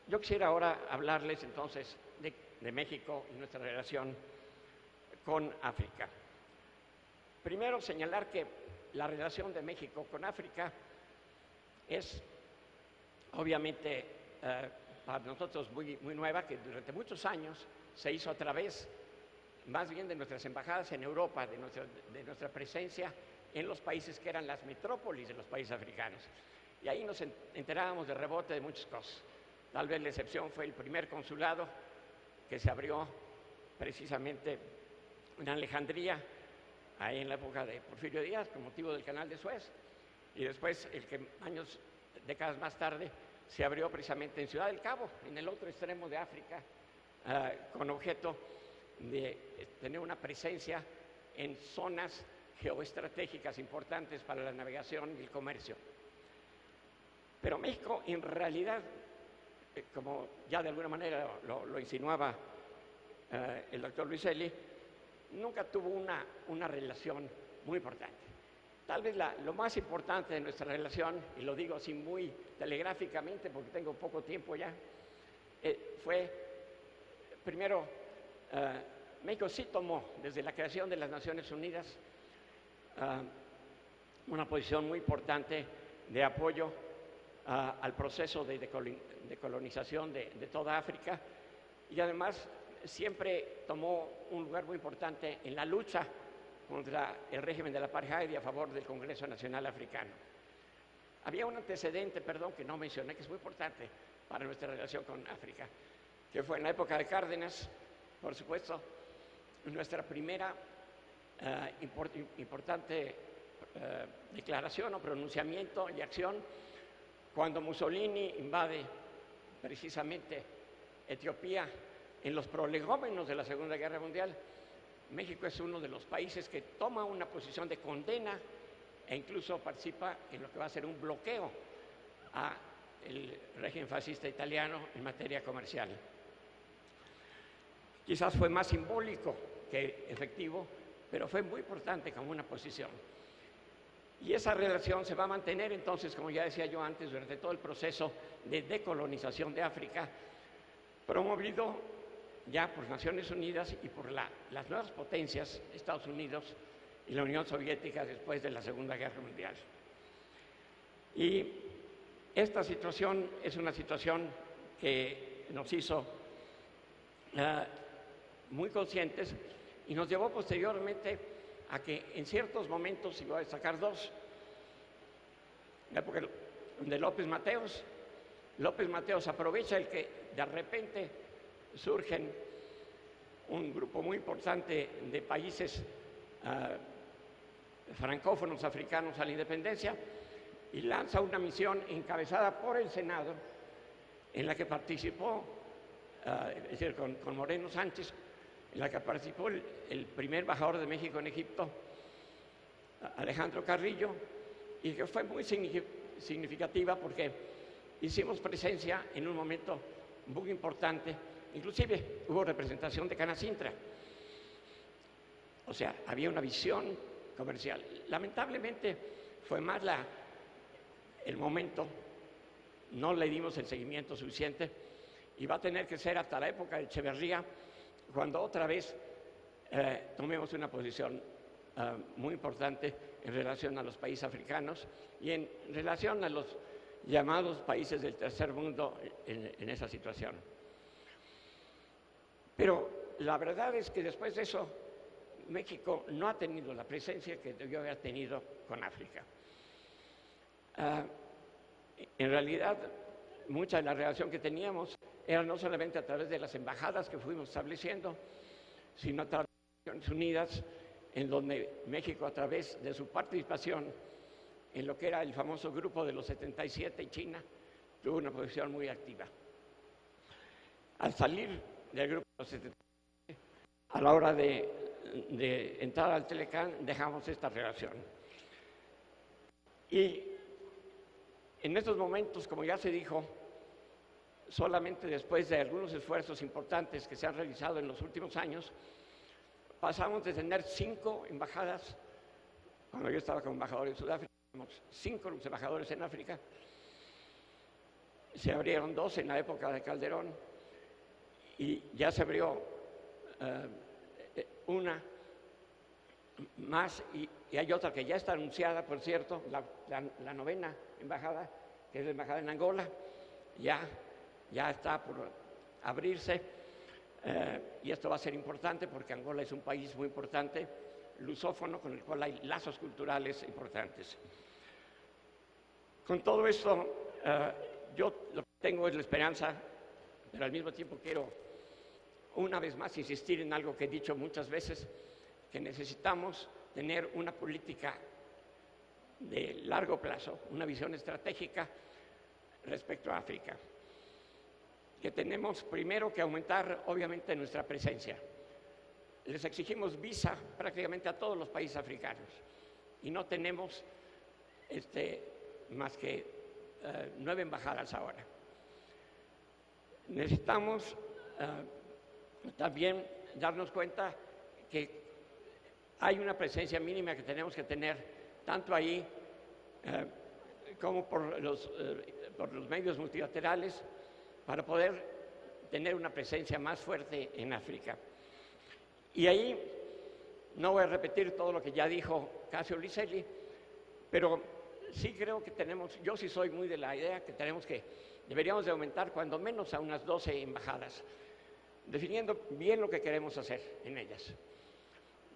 yo quisiera ahora hablarles entonces de México y nuestra relación con África. Primero, señalar que la relación de México con África es obviamente para nosotros muy, muy nueva, que durante muchos años se hizo a través más bien de nuestras embajadas en Europa, de nuestra presencia en los países que eran las metrópolis de los países africanos. Y ahí nos enterábamos de rebote de muchas cosas. Tal vez la excepción fue el primer consulado que se abrió precisamente en Alejandría, ahí en la época de Porfirio Díaz, con motivo del Canal de Suez, y después el que décadas más tarde, se abrió precisamente en Ciudad del Cabo, en el otro extremo de África, con objeto de tener una presencia en zonas geoestratégicas importantes para la navegación y el comercio. Pero México, en realidad, como ya de alguna manera lo insinuaba el doctor Luiselli, nunca tuvo una relación muy importante. Tal vez lo más importante de nuestra relación, y lo digo así muy telegráficamente porque tengo poco tiempo ya, fue, primero, México sí tomó desde la creación de las Naciones Unidas una posición muy importante de apoyo al proceso de decolonización de toda África, y además siempre tomó un lugar muy importante en la lucha contra el régimen del apartheid y a favor del Congreso Nacional Africano. Había un antecedente, que no mencioné, que es muy importante para nuestra relación con África, que fue en la época de Cárdenas, por supuesto, nuestra primera importante declaración o pronunciamiento y acción cuando Mussolini invade precisamente Etiopía en los prolegómenos de la Segunda Guerra Mundial. México es uno de los países que toma una posición de condena e incluso participa en lo que va a ser un bloqueo al régimen fascista italiano en materia comercial. Quizás fue más simbólico que efectivo, pero fue muy importante como una posición. Y esa relación se va a mantener entonces, como ya decía yo antes, durante todo el proceso de decolonización de África, promovido ya por Naciones Unidas y por las nuevas potencias, Estados Unidos y la Unión Soviética después de la Segunda Guerra Mundial. Y esta situación es una situación que nos hizo muy conscientes y nos llevó posteriormente a que en ciertos momentos, y voy a destacar dos, la época de López Mateos aprovecha el que de repente surgen un grupo muy importante de países francófonos africanos a la independencia y lanza una misión encabezada por el Senado en la que participó, es decir, con Moreno Sánchez, en la que participó el primer embajador de México en Egipto, Alejandro Carrillo, y que fue muy significativa porque hicimos presencia en un momento muy importante, inclusive hubo representación de Canacintra. O sea, había una visión comercial. Lamentablemente fue más el momento, no le dimos el seguimiento suficiente y va a tener que ser hasta la época de Echeverría cuando otra vez tomemos una posición muy importante en relación a los países africanos y en relación a los llamados países del tercer mundo en esa situación. Pero la verdad es que después de eso, México no ha tenido la presencia que debió haber tenido con África. En realidad, mucha de la relación que teníamos era no solamente a través de las embajadas que fuimos estableciendo, sino a través de Naciones Unidas, en donde México, a través de su participación en lo que era el famoso Grupo de los 77 y China, tuvo una posición muy activa. Al salir del Grupo de los 77, a la hora de entrar al Telecán, dejamos esta relación. Y en estos momentos, como ya se dijo, solamente después de algunos esfuerzos importantes que se han realizado en los últimos años, pasamos de tener 5 embajadas, cuando yo estaba como embajador en Sudáfrica, teníamos 5 embajadores en África, se abrieron 2 en la época de Calderón y ya se abrió una más y hay otra que ya está anunciada, por cierto, la 9ª embajada, que es la embajada en Angola, ya está por abrirse y esto va a ser importante porque Angola es un país muy importante, lusófono, con el cual hay lazos culturales importantes. Con todo esto, yo lo que tengo es la esperanza, pero al mismo tiempo quiero una vez más insistir en algo que he dicho muchas veces, que necesitamos tener una política de largo plazo, una visión estratégica respecto a África. Que tenemos primero que aumentar, obviamente, nuestra presencia. Les exigimos visa prácticamente a todos los países africanos y no tenemos más que 9 embajadas ahora. Necesitamos también darnos cuenta que hay una presencia mínima que tenemos que tener tanto ahí como por los medios multilaterales para poder tener una presencia más fuerte en África. Y ahí no voy a repetir todo lo que ya dijo Casio Luiselli, pero sí creo que yo sí soy muy de la idea que deberíamos de aumentar cuando menos a unas 12 embajadas, definiendo bien lo que queremos hacer en ellas.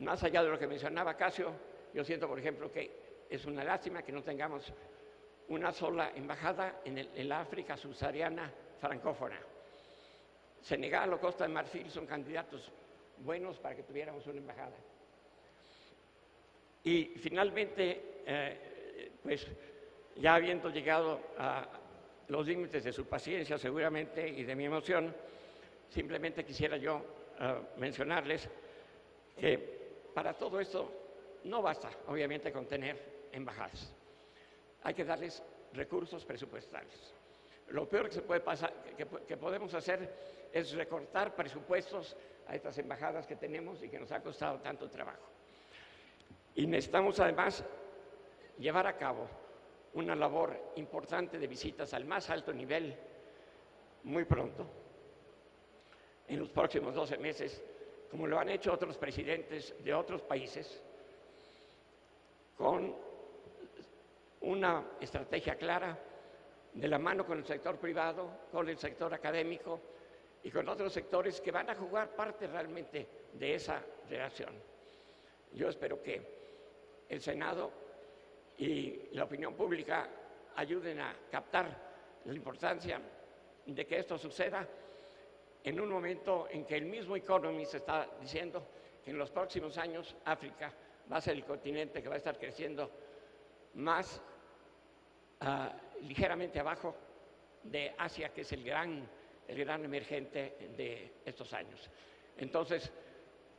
Más allá de lo que mencionaba Casio, yo siento, por ejemplo, que es una lástima que no tengamos una sola embajada en la África subsahariana francófona. Senegal o Costa de Marfil son candidatos buenos para que tuviéramos una embajada. Y finalmente, pues ya habiendo llegado a los límites de su paciencia seguramente y de mi emoción, simplemente quisiera yo mencionarles que para todo esto no basta, obviamente, con tener embajadas. Hay que darles recursos presupuestales. Lo peor que se puede pasar, que podemos hacer es recortar presupuestos a estas embajadas que tenemos y que nos ha costado tanto trabajo. Y necesitamos además llevar a cabo una labor importante de visitas al más alto nivel muy pronto, en los próximos 12 meses, como lo han hecho otros presidentes de otros países, con una estrategia clara, de la mano con el sector privado, con el sector académico y con otros sectores que van a jugar parte realmente de esa relación. Yo espero que el Senado y la opinión pública ayuden a captar la importancia de que esto suceda en un momento en que el mismo Economist está diciendo que en los próximos años África va a ser el continente que va a estar creciendo más ligeramente abajo de Asia, que es el gran emergente de estos años. Entonces,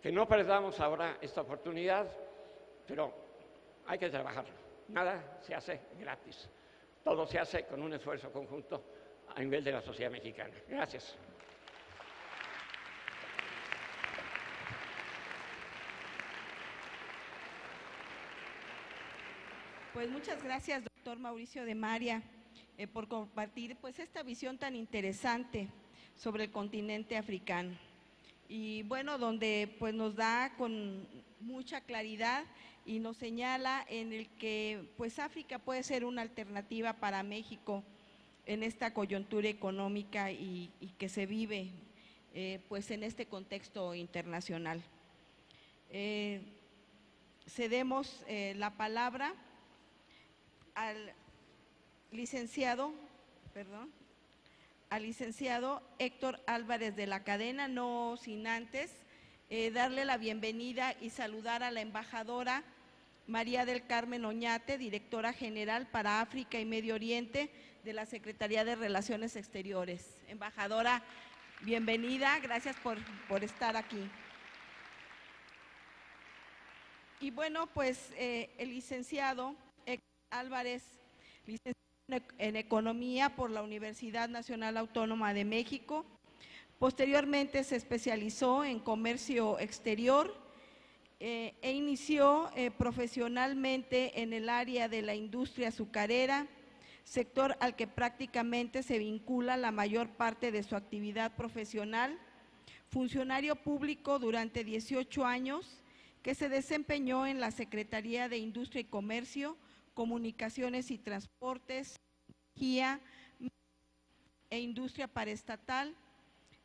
que no perdamos ahora esta oportunidad, pero hay que trabajarlo. Nada se hace gratis. Todo se hace con un esfuerzo conjunto a nivel de la sociedad mexicana. Gracias. Pues muchas gracias, doctor Mauricio de María, por compartir pues esta visión tan interesante sobre el continente africano. Y bueno, donde pues nos da con mucha claridad y nos señala en el que pues África puede ser una alternativa para México en esta coyuntura económica y que se vive pues en este contexto internacional. Cedemos la palabra al licenciado Héctor Álvarez de la Cadena, no sin antes darle la bienvenida y saludar a la embajadora María del Carmen Oñate, directora general para África y Medio Oriente de la Secretaría de Relaciones Exteriores. Embajadora, bienvenida, gracias por estar aquí. Y bueno, pues el licenciado Héctor Álvarez, licenciado en Economía por la Universidad Nacional Autónoma de México. Posteriormente se especializó en Comercio Exterior e inició profesionalmente en el área de la industria azucarera, sector al que prácticamente se vincula la mayor parte de su actividad profesional. Funcionario público durante 18 años, que se desempeñó en la Secretaría de Industria y Comercio, Comunicaciones y Transportes, Energía e Industria Paraestatal.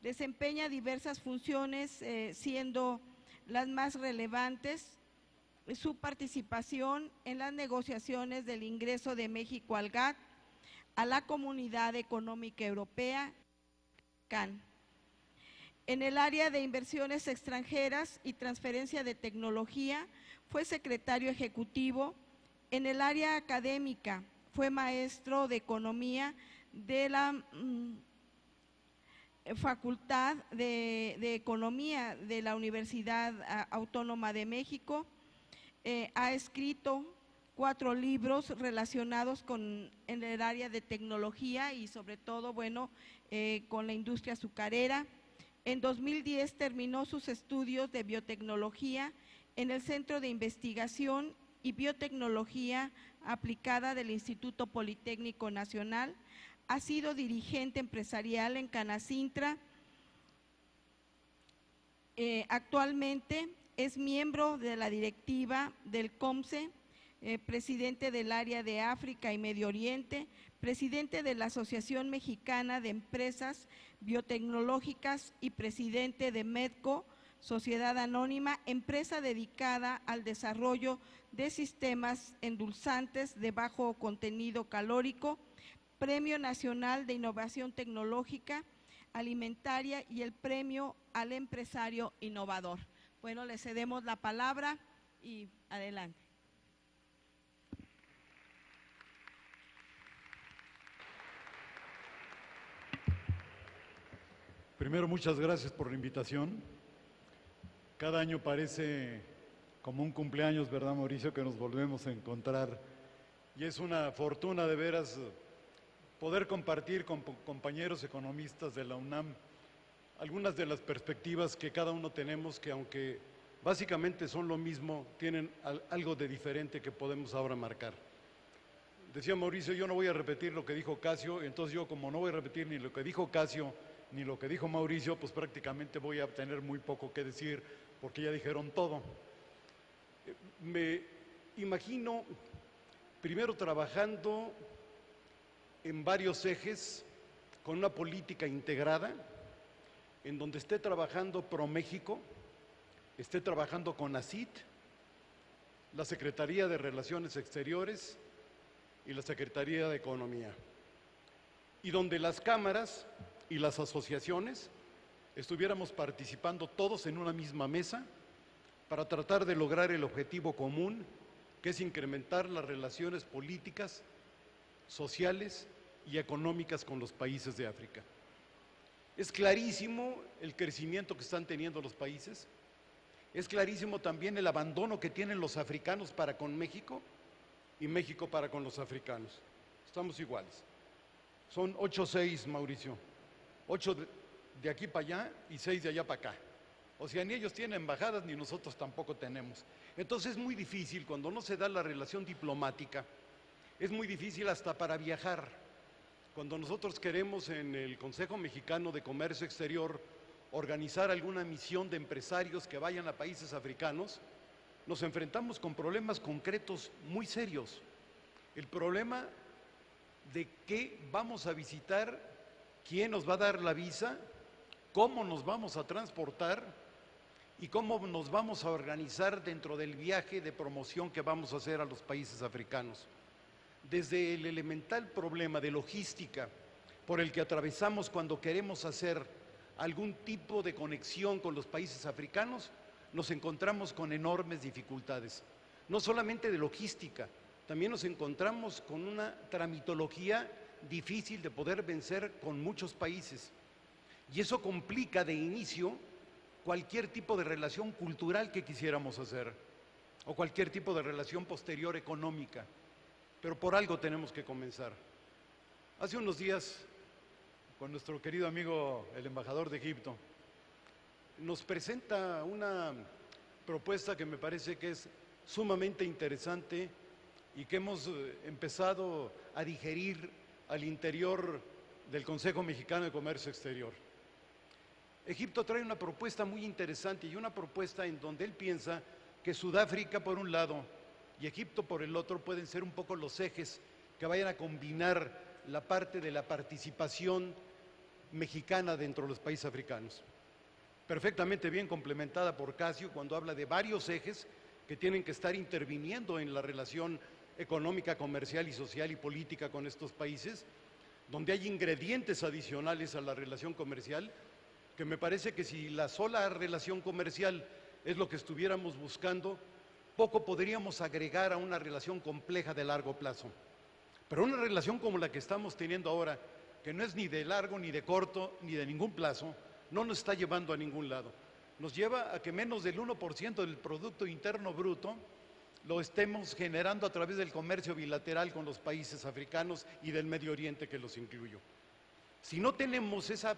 Desempeña diversas funciones, siendo las más relevantes su participación en las negociaciones del ingreso de México al GATT, a la Comunidad Económica Europea, CAN. En el área de inversiones extranjeras y transferencia de tecnología, fue secretario ejecutivo. En el área académica, fue maestro de Economía de la Facultad de Economía de la Universidad Autónoma de México. Ha escrito 4 libros relacionados en el área de tecnología y sobre todo, bueno, con la industria azucarera. En 2010 terminó sus estudios de biotecnología en el Centro de Investigación y Biotecnología Aplicada del Instituto Politécnico Nacional. Ha sido dirigente empresarial en Canacintra. Actualmente es miembro de la directiva del COMSE, presidente del área de África y Medio Oriente, presidente de la Asociación Mexicana de Empresas Biotecnológicas y presidente de MEDCO, Sociedad Anónima, empresa dedicada al desarrollo de sistemas endulzantes de bajo contenido calórico, Premio Nacional de Innovación Tecnológica Alimentaria y el Premio al Empresario Innovador. Bueno, le cedemos la palabra y adelante. Primero, muchas gracias por la invitación. Cada año parece como un cumpleaños, ¿verdad, Mauricio?, que nos volvemos a encontrar. Y es una fortuna de veras poder compartir con compañeros economistas de la UNAM algunas de las perspectivas que cada uno tenemos, que aunque básicamente son lo mismo, tienen algo de diferente que podemos ahora marcar. Decía Mauricio, yo no voy a repetir lo que dijo Casio, entonces yo, como no voy a repetir ni lo que dijo Casio ni lo que dijo Mauricio, pues prácticamente voy a tener muy poco que decir, porque ya dijeron todo. Me imagino primero trabajando en varios ejes con una política integrada, en donde esté trabajando ProMéxico, esté trabajando CONACYT, la Secretaría de Relaciones Exteriores y la Secretaría de Economía, y donde las cámaras y las asociaciones estuviéramos participando todos en una misma mesa para tratar de lograr el objetivo común, que es incrementar las relaciones políticas, sociales y económicas con los países de África. Es clarísimo el crecimiento que están teniendo los países, es clarísimo también el abandono que tienen los africanos para con México y México para con los africanos. Estamos iguales. Son 8-6, Mauricio. 8 de aquí para allá y 6 de allá para acá. O sea, ni ellos tienen embajadas ni nosotros tampoco tenemos. Entonces es muy difícil, cuando no se da la relación diplomática, es muy difícil hasta para viajar. Cuando nosotros queremos en el Consejo Mexicano de Comercio Exterior organizar alguna misión de empresarios que vayan a países africanos, nos enfrentamos con problemas concretos muy serios. El problema de qué vamos a visitar, quién nos va a dar la visa, cómo nos vamos a transportar y cómo nos vamos a organizar dentro del viaje de promoción que vamos a hacer a los países africanos. Desde el elemental problema de logística por el que atravesamos cuando queremos hacer algún tipo de conexión con los países africanos, nos encontramos con enormes dificultades. No solamente de logística, también nos encontramos con una tramitología difícil de poder vencer con muchos países. Y eso complica de inicio cualquier tipo de relación cultural que quisiéramos hacer, o cualquier tipo de relación posterior económica. Pero por algo tenemos que comenzar. Hace unos días, con nuestro querido amigo, el embajador de Egipto, nos presenta una propuesta que me parece que es sumamente interesante y que hemos empezado a digerir al interior del Consejo Mexicano de Comercio Exterior. Egipto trae una propuesta muy interesante y una propuesta en donde él piensa que Sudáfrica por un lado y Egipto por el otro pueden ser un poco los ejes que vayan a combinar la parte de la participación mexicana dentro de los países africanos. Perfectamente bien complementada por Casio cuando habla de varios ejes que tienen que estar interviniendo en la relación económica, comercial y social y política con estos países, donde hay ingredientes adicionales a la relación comercial, que me parece que si la sola relación comercial es lo que estuviéramos buscando, poco podríamos agregar a una relación compleja de largo plazo. Pero una relación como la que estamos teniendo ahora, que no es ni de largo, ni de corto, ni de ningún plazo, no nos está llevando a ningún lado. Nos lleva a que menos del 1% del Producto Interno Bruto lo estemos generando a través del comercio bilateral con los países africanos y del Medio Oriente, que los incluyo. Si no tenemos esa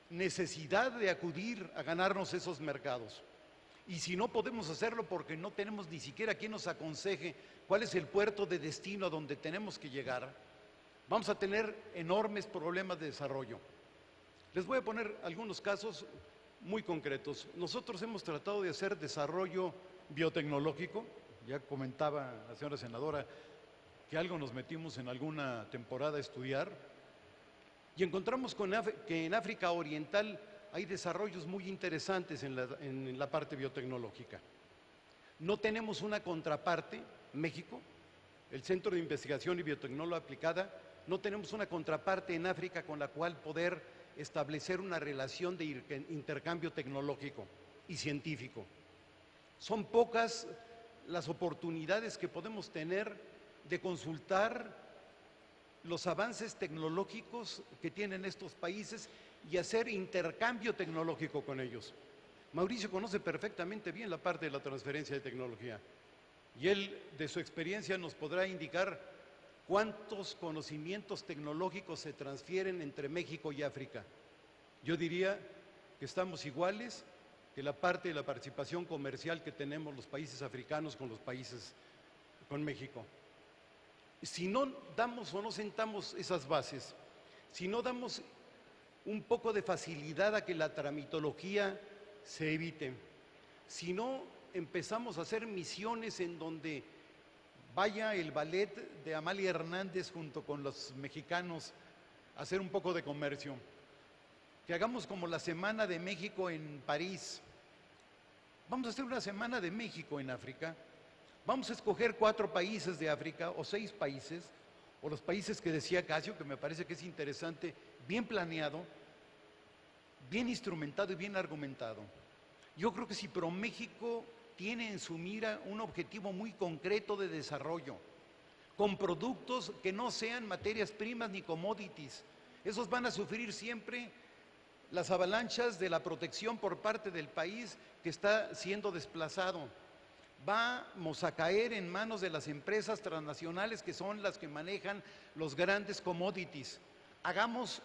necesidad de acudir a ganarnos esos mercados, y si no podemos hacerlo porque no tenemos ni siquiera quien nos aconseje cuál es el puerto de destino a donde tenemos que llegar, vamos a tener enormes problemas de desarrollo. Les voy a poner algunos casos muy concretos. Nosotros hemos tratado de hacer desarrollo biotecnológico. Ya comentaba la señora senadora que algo nos metimos en alguna temporada a estudiar y encontramos que en África Oriental hay desarrollos muy interesantes en la parte biotecnológica. No tenemos una contraparte, México, el Centro de Investigación y Biotecnología Aplicada, no tenemos una contraparte en África con la cual poder establecer una relación de intercambio tecnológico y científico. Son pocas las oportunidades que podemos tener de consultar los avances tecnológicos que tienen estos países y hacer intercambio tecnológico con ellos. Mauricio conoce perfectamente bien la parte de la transferencia de tecnología y él, de su experiencia, nos podrá indicar cuántos conocimientos tecnológicos se transfieren entre México y África. Yo diría que estamos iguales que la parte de la participación comercial que tenemos los países africanos con los países, con México. Si no damos o no sentamos esas bases, si no damos un poco de facilidad a que la tramitología se evite, si no empezamos a hacer misiones en donde vaya el ballet de Amalia Hernández junto con los mexicanos a hacer un poco de comercio, que hagamos como la Semana de México en París. Vamos a hacer una Semana de México en África. Vamos a escoger 4 países de África o 6 países, o los países que decía Casio, que me parece que es interesante, bien planeado, bien instrumentado y bien argumentado. Yo creo que si ProMéxico tiene en su mira un objetivo muy concreto de desarrollo, con productos que no sean materias primas ni commodities, esos van a sufrir siempre las avalanchas de la protección por parte del país que está siendo desplazado. Vamos a caer en manos de las empresas transnacionales que son las que manejan los grandes commodities. Hagamos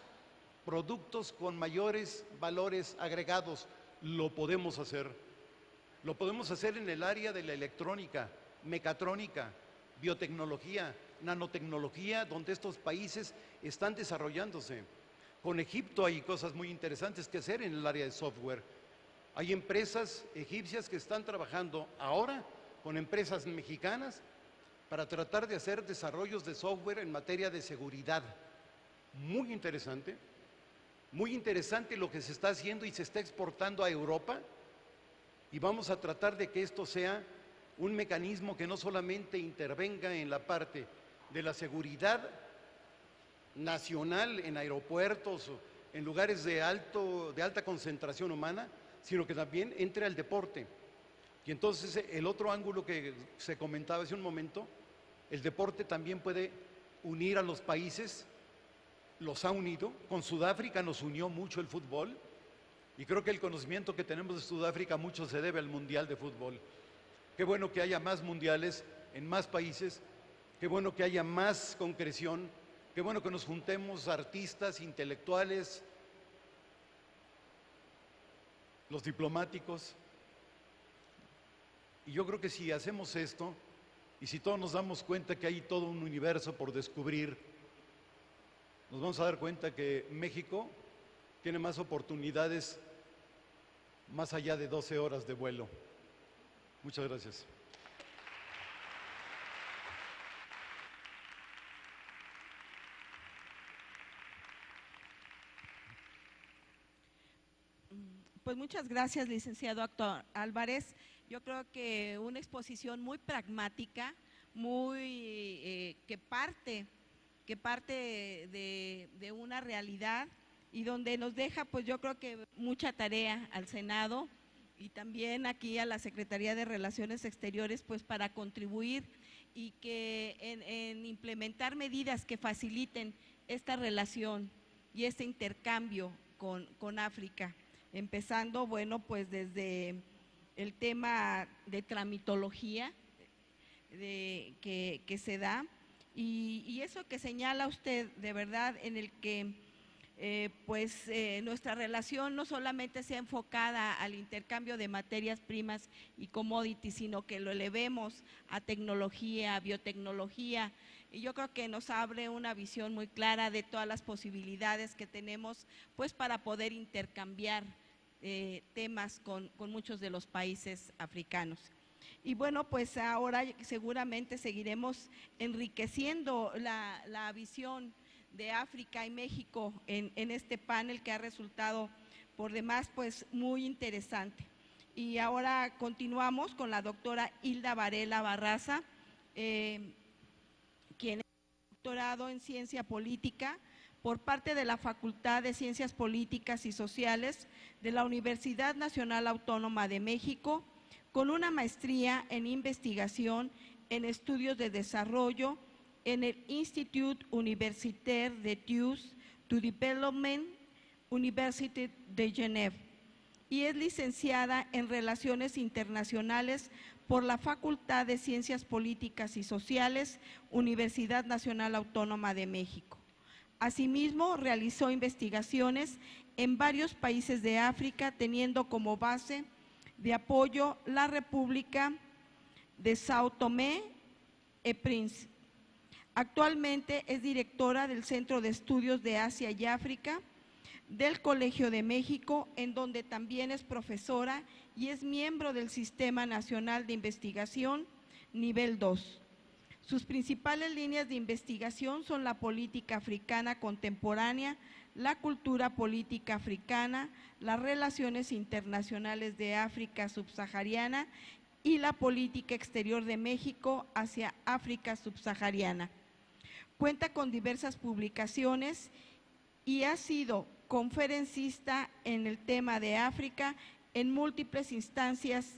productos con mayores valores agregados. Lo podemos hacer. Lo podemos hacer en el área de la electrónica, mecatrónica, biotecnología, nanotecnología, donde estos países están desarrollándose. Con Egipto hay cosas muy interesantes que hacer en el área de software. Hay empresas egipcias que están trabajando ahora con empresas mexicanas para tratar de hacer desarrollos de software en materia de seguridad. Muy interesante lo que se está haciendo y se está exportando a Europa, y vamos a tratar de que esto sea un mecanismo que no solamente intervenga en la parte de la seguridad nacional en aeropuertos, en lugares de alta concentración humana, sino que también entre al deporte. Y entonces el otro ángulo que se comentaba hace un momento, el deporte también puede unir a los países, los ha unido. Con Sudáfrica nos unió mucho el fútbol, y creo que el conocimiento que tenemos de Sudáfrica mucho se debe al Mundial de Fútbol. Qué bueno que haya más mundiales en más países, qué bueno que haya más concreción, qué bueno que nos juntemos artistas, intelectuales, los diplomáticos. Y yo creo que si hacemos esto, y si todos nos damos cuenta que hay todo un universo por descubrir, nos vamos a dar cuenta que México tiene más oportunidades más allá de 12 horas de vuelo. Muchas gracias. Pues muchas gracias, licenciado Héctor Álvarez. Yo creo que una exposición muy pragmática, muy que parte de una realidad, y donde nos deja, pues yo creo que mucha tarea al Senado y también aquí a la Secretaría de Relaciones Exteriores, pues para contribuir y que en implementar medidas que faciliten esta relación y este intercambio con África, empezando, bueno, pues desde el tema de tramitología que se da, y eso que señala usted, de verdad, en el que nuestra relación no solamente sea enfocada al intercambio de materias primas y commodities, sino que lo elevemos a tecnología, a biotecnología, y yo creo que nos abre una visión muy clara de todas las posibilidades que tenemos, pues para poder intercambiar temas con muchos de los países africanos. Y bueno, pues ahora seguramente seguiremos enriqueciendo la visión de África y México en este panel, que ha resultado por demás pues muy interesante. Y ahora continuamos con la doctora Hilda Varela Barraza, quien es doctorado en Ciencia Política por parte de la Facultad de Ciencias Políticas y Sociales de la Universidad Nacional Autónoma de México, con una maestría en investigación en estudios de desarrollo en el Institut Universitaire d'Études du Développement University de Genève y es licenciada en Relaciones Internacionales por la Facultad de Ciencias Políticas y Sociales, Universidad Nacional Autónoma de México. Asimismo, realizó investigaciones en varios países de África, teniendo como base de apoyo la República de Sao Tomé y Príncipe. Actualmente es directora del Centro de Estudios de Asia y África del Colegio de México, en donde también es profesora y es miembro del Sistema Nacional de Investigación Nivel 2. Sus principales líneas de investigación son la política africana contemporánea, la cultura política africana, las relaciones internacionales de África subsahariana y la política exterior de México hacia África subsahariana. Cuenta con diversas publicaciones y ha sido conferencista en el tema de África en múltiples instancias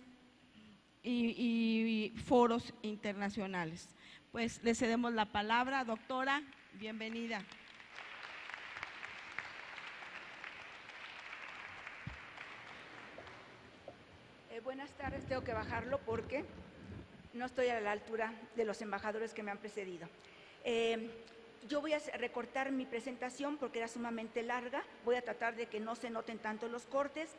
y foros internacionales. Pues le cedemos la palabra, doctora, bienvenida. Buenas tardes, tengo que bajarlo porque no estoy a la altura de los embajadores que me han precedido. Yo voy a recortar mi presentación porque era sumamente larga, voy a tratar de que no se noten tanto los cortes,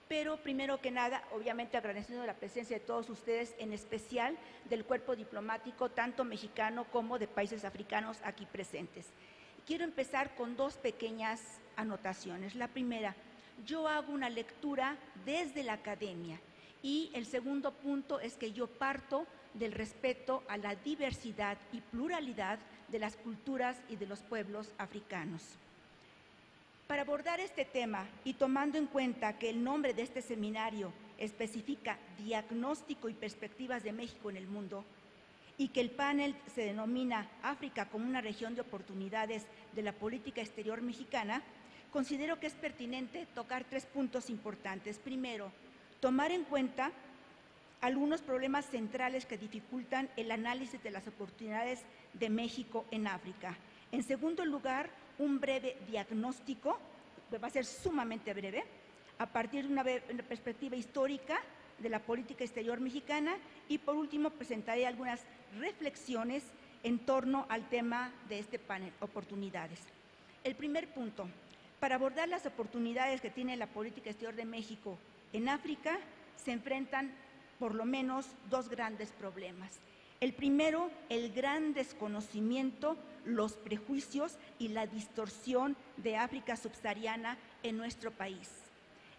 pero primero que nada, obviamente agradeciendo la presencia de todos ustedes, en especial del cuerpo diplomático, tanto mexicano como de países africanos aquí presentes. Quiero empezar con dos pequeñas anotaciones. La primera, yo hago una lectura desde la academia y el segundo punto es que yo parto del respeto a la diversidad y pluralidad de las culturas y de los pueblos africanos. Para abordar este tema y tomando en cuenta que el nombre de este seminario especifica Diagnóstico y Perspectivas de México en el Mundo y que el panel se denomina África como una región de oportunidades de la política exterior mexicana, considero que es pertinente tocar tres puntos importantes. Primero, tomar en cuenta algunos problemas centrales que dificultan el análisis de las oportunidades de México en África. En segundo lugar, un breve diagnóstico, va a ser sumamente breve, a partir de una perspectiva histórica de la política exterior mexicana y por último presentaré algunas reflexiones en torno al tema de este panel, oportunidades. El primer punto, para abordar las oportunidades que tiene la política exterior de México en África, se enfrentan por lo menos dos grandes problemas. El primero, el gran desconocimiento, los prejuicios y la distorsión de África subsahariana en nuestro país.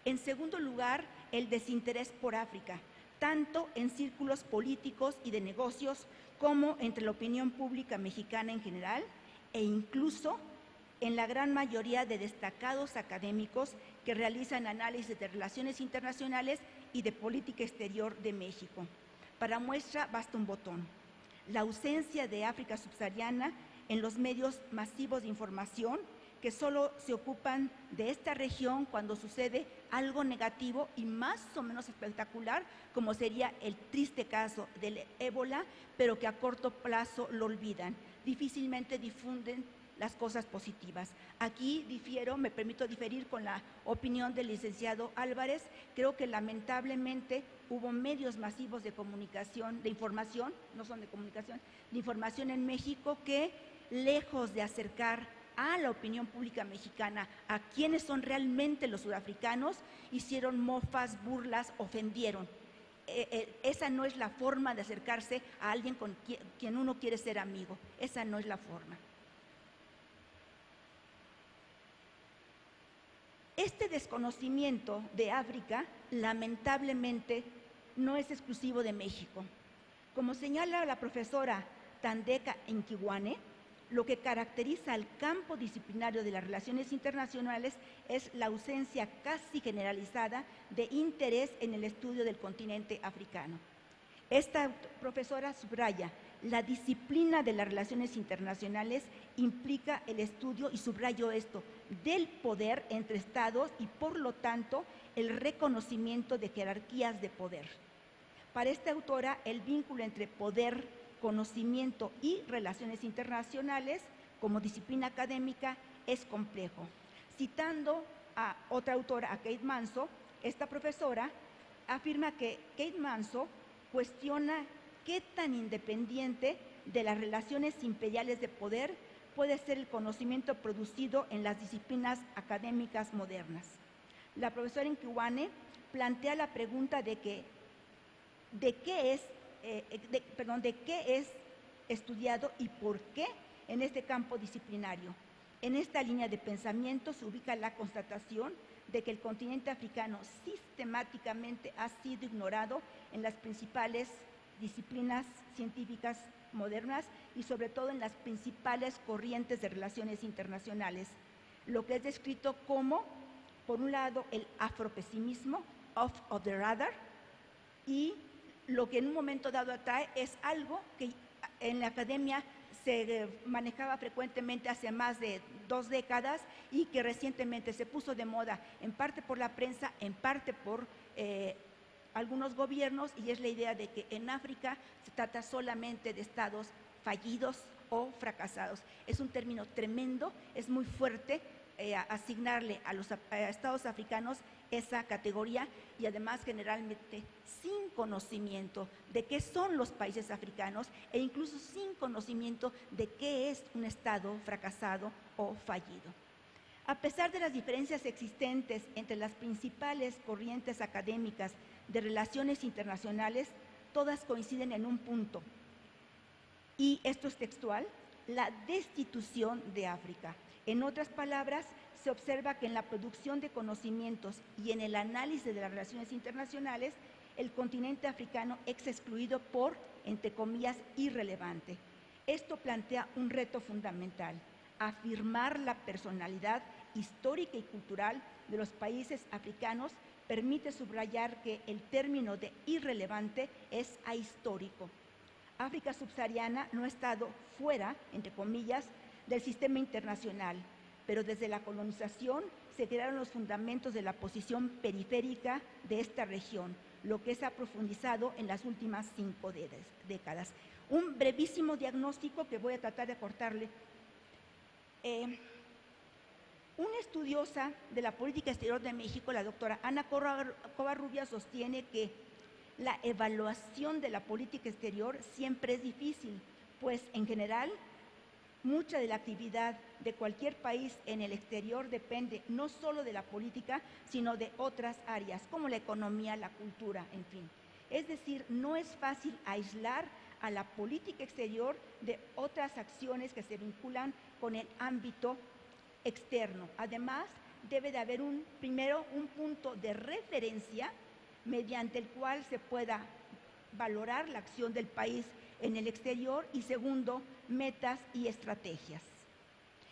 En segundo lugar, el desinterés por África, tanto en círculos políticos y de negocios como entre la opinión pública mexicana en general e incluso en la gran mayoría de destacados académicos que realizan análisis de relaciones internacionales y de política exterior de México. Para muestra basta un botón. La ausencia de África subsahariana en los medios masivos de información que solo se ocupan de esta región cuando sucede algo negativo y más o menos espectacular, como sería el triste caso del ébola, pero que a corto plazo lo olvidan. Difícilmente difunden las cosas positivas. Aquí difiero, me permito diferir con la opinión del licenciado Álvarez. Creo que lamentablemente hubo medios masivos de comunicación, de información, no son de comunicación, de información en México que, lejos de acercar a la opinión pública mexicana a quienes son realmente los sudafricanos, hicieron mofas, burlas, ofendieron. Esa no es la forma de acercarse a alguien con quien uno quiere ser amigo. Esa no es la forma. Este desconocimiento de África, lamentablemente, no es exclusivo de México. Como señala la profesora Thandeka Nkiwane, lo que caracteriza al campo disciplinario de las relaciones internacionales es la ausencia casi generalizada de interés en el estudio del continente africano. Esta profesora subraya, la disciplina de las relaciones internacionales implica el estudio, y subrayo esto, del poder entre estados y por lo tanto el reconocimiento de jerarquías de poder. Para esta autora, el vínculo entre poder, conocimiento y relaciones internacionales como disciplina académica es complejo. Citando a otra autora, a Kate Manso, esta profesora afirma que Kate Manso cuestiona qué tan independiente de las relaciones imperiales de poder puede ser el conocimiento producido en las disciplinas académicas modernas. La profesora Nkiwane plantea la pregunta de qué es estudiado y por qué en este campo disciplinario. En esta línea de pensamiento se ubica la constatación de que el continente africano sistemáticamente ha sido ignorado en las principales disciplinas científicas modernas y sobre todo en las principales corrientes de relaciones internacionales, lo que es descrito como, por un lado, el afropesimismo, off of the radar, y lo que en un momento dado atrae es algo que en la academia se manejaba frecuentemente hace más de 2 décadas y que recientemente se puso de moda, en parte por la prensa, en parte por algunos gobiernos, y es la idea de que en África se trata solamente de estados fallidos o fracasados. Es un término tremendo, es muy fuerte asignarle a los estados africanos esa categoría y además generalmente sin conocimiento de qué son los países africanos e incluso sin conocimiento de qué es un estado fracasado o fallido. A pesar de las diferencias existentes entre las principales corrientes académicas de relaciones internacionales, todas coinciden en un punto, y esto es textual: la destitución de África. En otras palabras, se observa que en la producción de conocimientos y en el análisis de las relaciones internacionales, el continente africano es excluido por, entre comillas, irrelevante. Esto plantea un reto fundamental: afirmar la personalidad histórica y cultural de los países africanos permite subrayar que el término de irrelevante es ahistórico. África subsahariana no ha estado fuera, entre comillas, del sistema internacional, pero desde la colonización se crearon los fundamentos de la posición periférica de esta región, lo que se ha profundizado en las últimas 5 décadas. Un brevísimo diagnóstico que voy a tratar de acortarle. Una estudiosa de la política exterior de México, la doctora Ana Covarrubias, sostiene que la evaluación de la política exterior siempre es difícil, pues en general mucha de la actividad de cualquier país en el exterior depende no solo de la política, sino de otras áreas, como la economía, la cultura, en fin. Es decir, no es fácil aislar a la política exterior de otras acciones que se vinculan con el ámbito externo. Además, debe de haber primero un punto de referencia mediante el cual se pueda valorar la acción del país en el exterior, y segundo, metas y estrategias.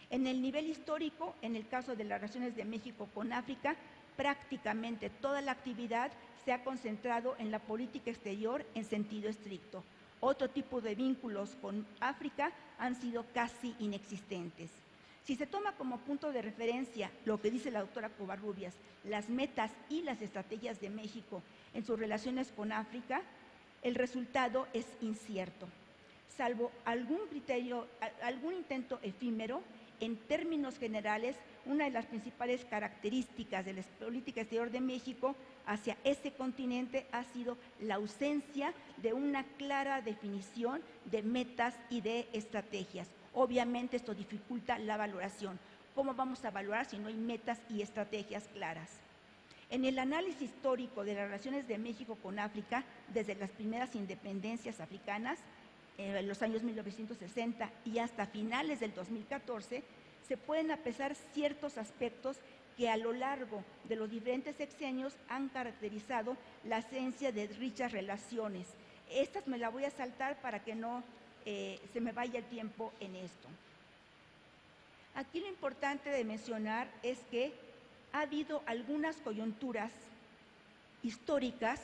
En el nivel histórico, en el caso de las relaciones de México con África, prácticamente toda la actividad se ha concentrado en la política exterior en sentido estricto. Otro tipo de vínculos con África han sido casi inexistentes. Si se toma como punto de referencia lo que dice la doctora Covarrubias, las metas y las estrategias de México en sus relaciones con África, el resultado es incierto. Salvo algún intento efímero, en términos generales, una de las principales características de la política exterior de México hacia ese continente ha sido la ausencia de una clara definición de metas y de estrategias. Obviamente esto dificulta la valoración. ¿Cómo vamos a valorar si no hay metas y estrategias claras? En el análisis histórico de las relaciones de México con África, desde las primeras independencias africanas, en los años 1960 y hasta finales del 2014, se pueden apreciar ciertos aspectos que a lo largo de los diferentes sexenios han caracterizado la esencia de dichas relaciones. Estas me las voy a saltar para que no se me vaya el tiempo en esto. Aquí lo importante de mencionar es que ha habido algunas coyunturas históricas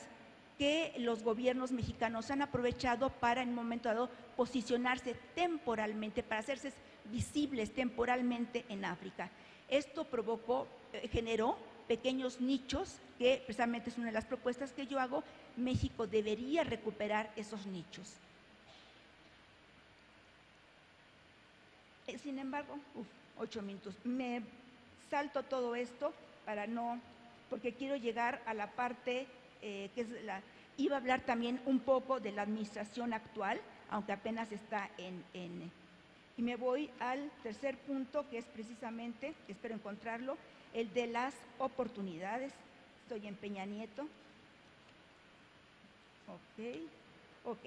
que los gobiernos mexicanos han aprovechado para en un momento dado posicionarse temporalmente, para hacerse visibles temporalmente en África. Esto generó pequeños nichos que precisamente es una de las propuestas que yo hago. México debería recuperar esos nichos. Sin embargo, 8 minutos, me salto todo esto porque quiero llegar a la parte iba a hablar también un poco de la administración actual, aunque apenas está y me voy al tercer punto, que es precisamente, espero encontrarlo, el de las oportunidades. Estoy en Peña Nieto. Ok.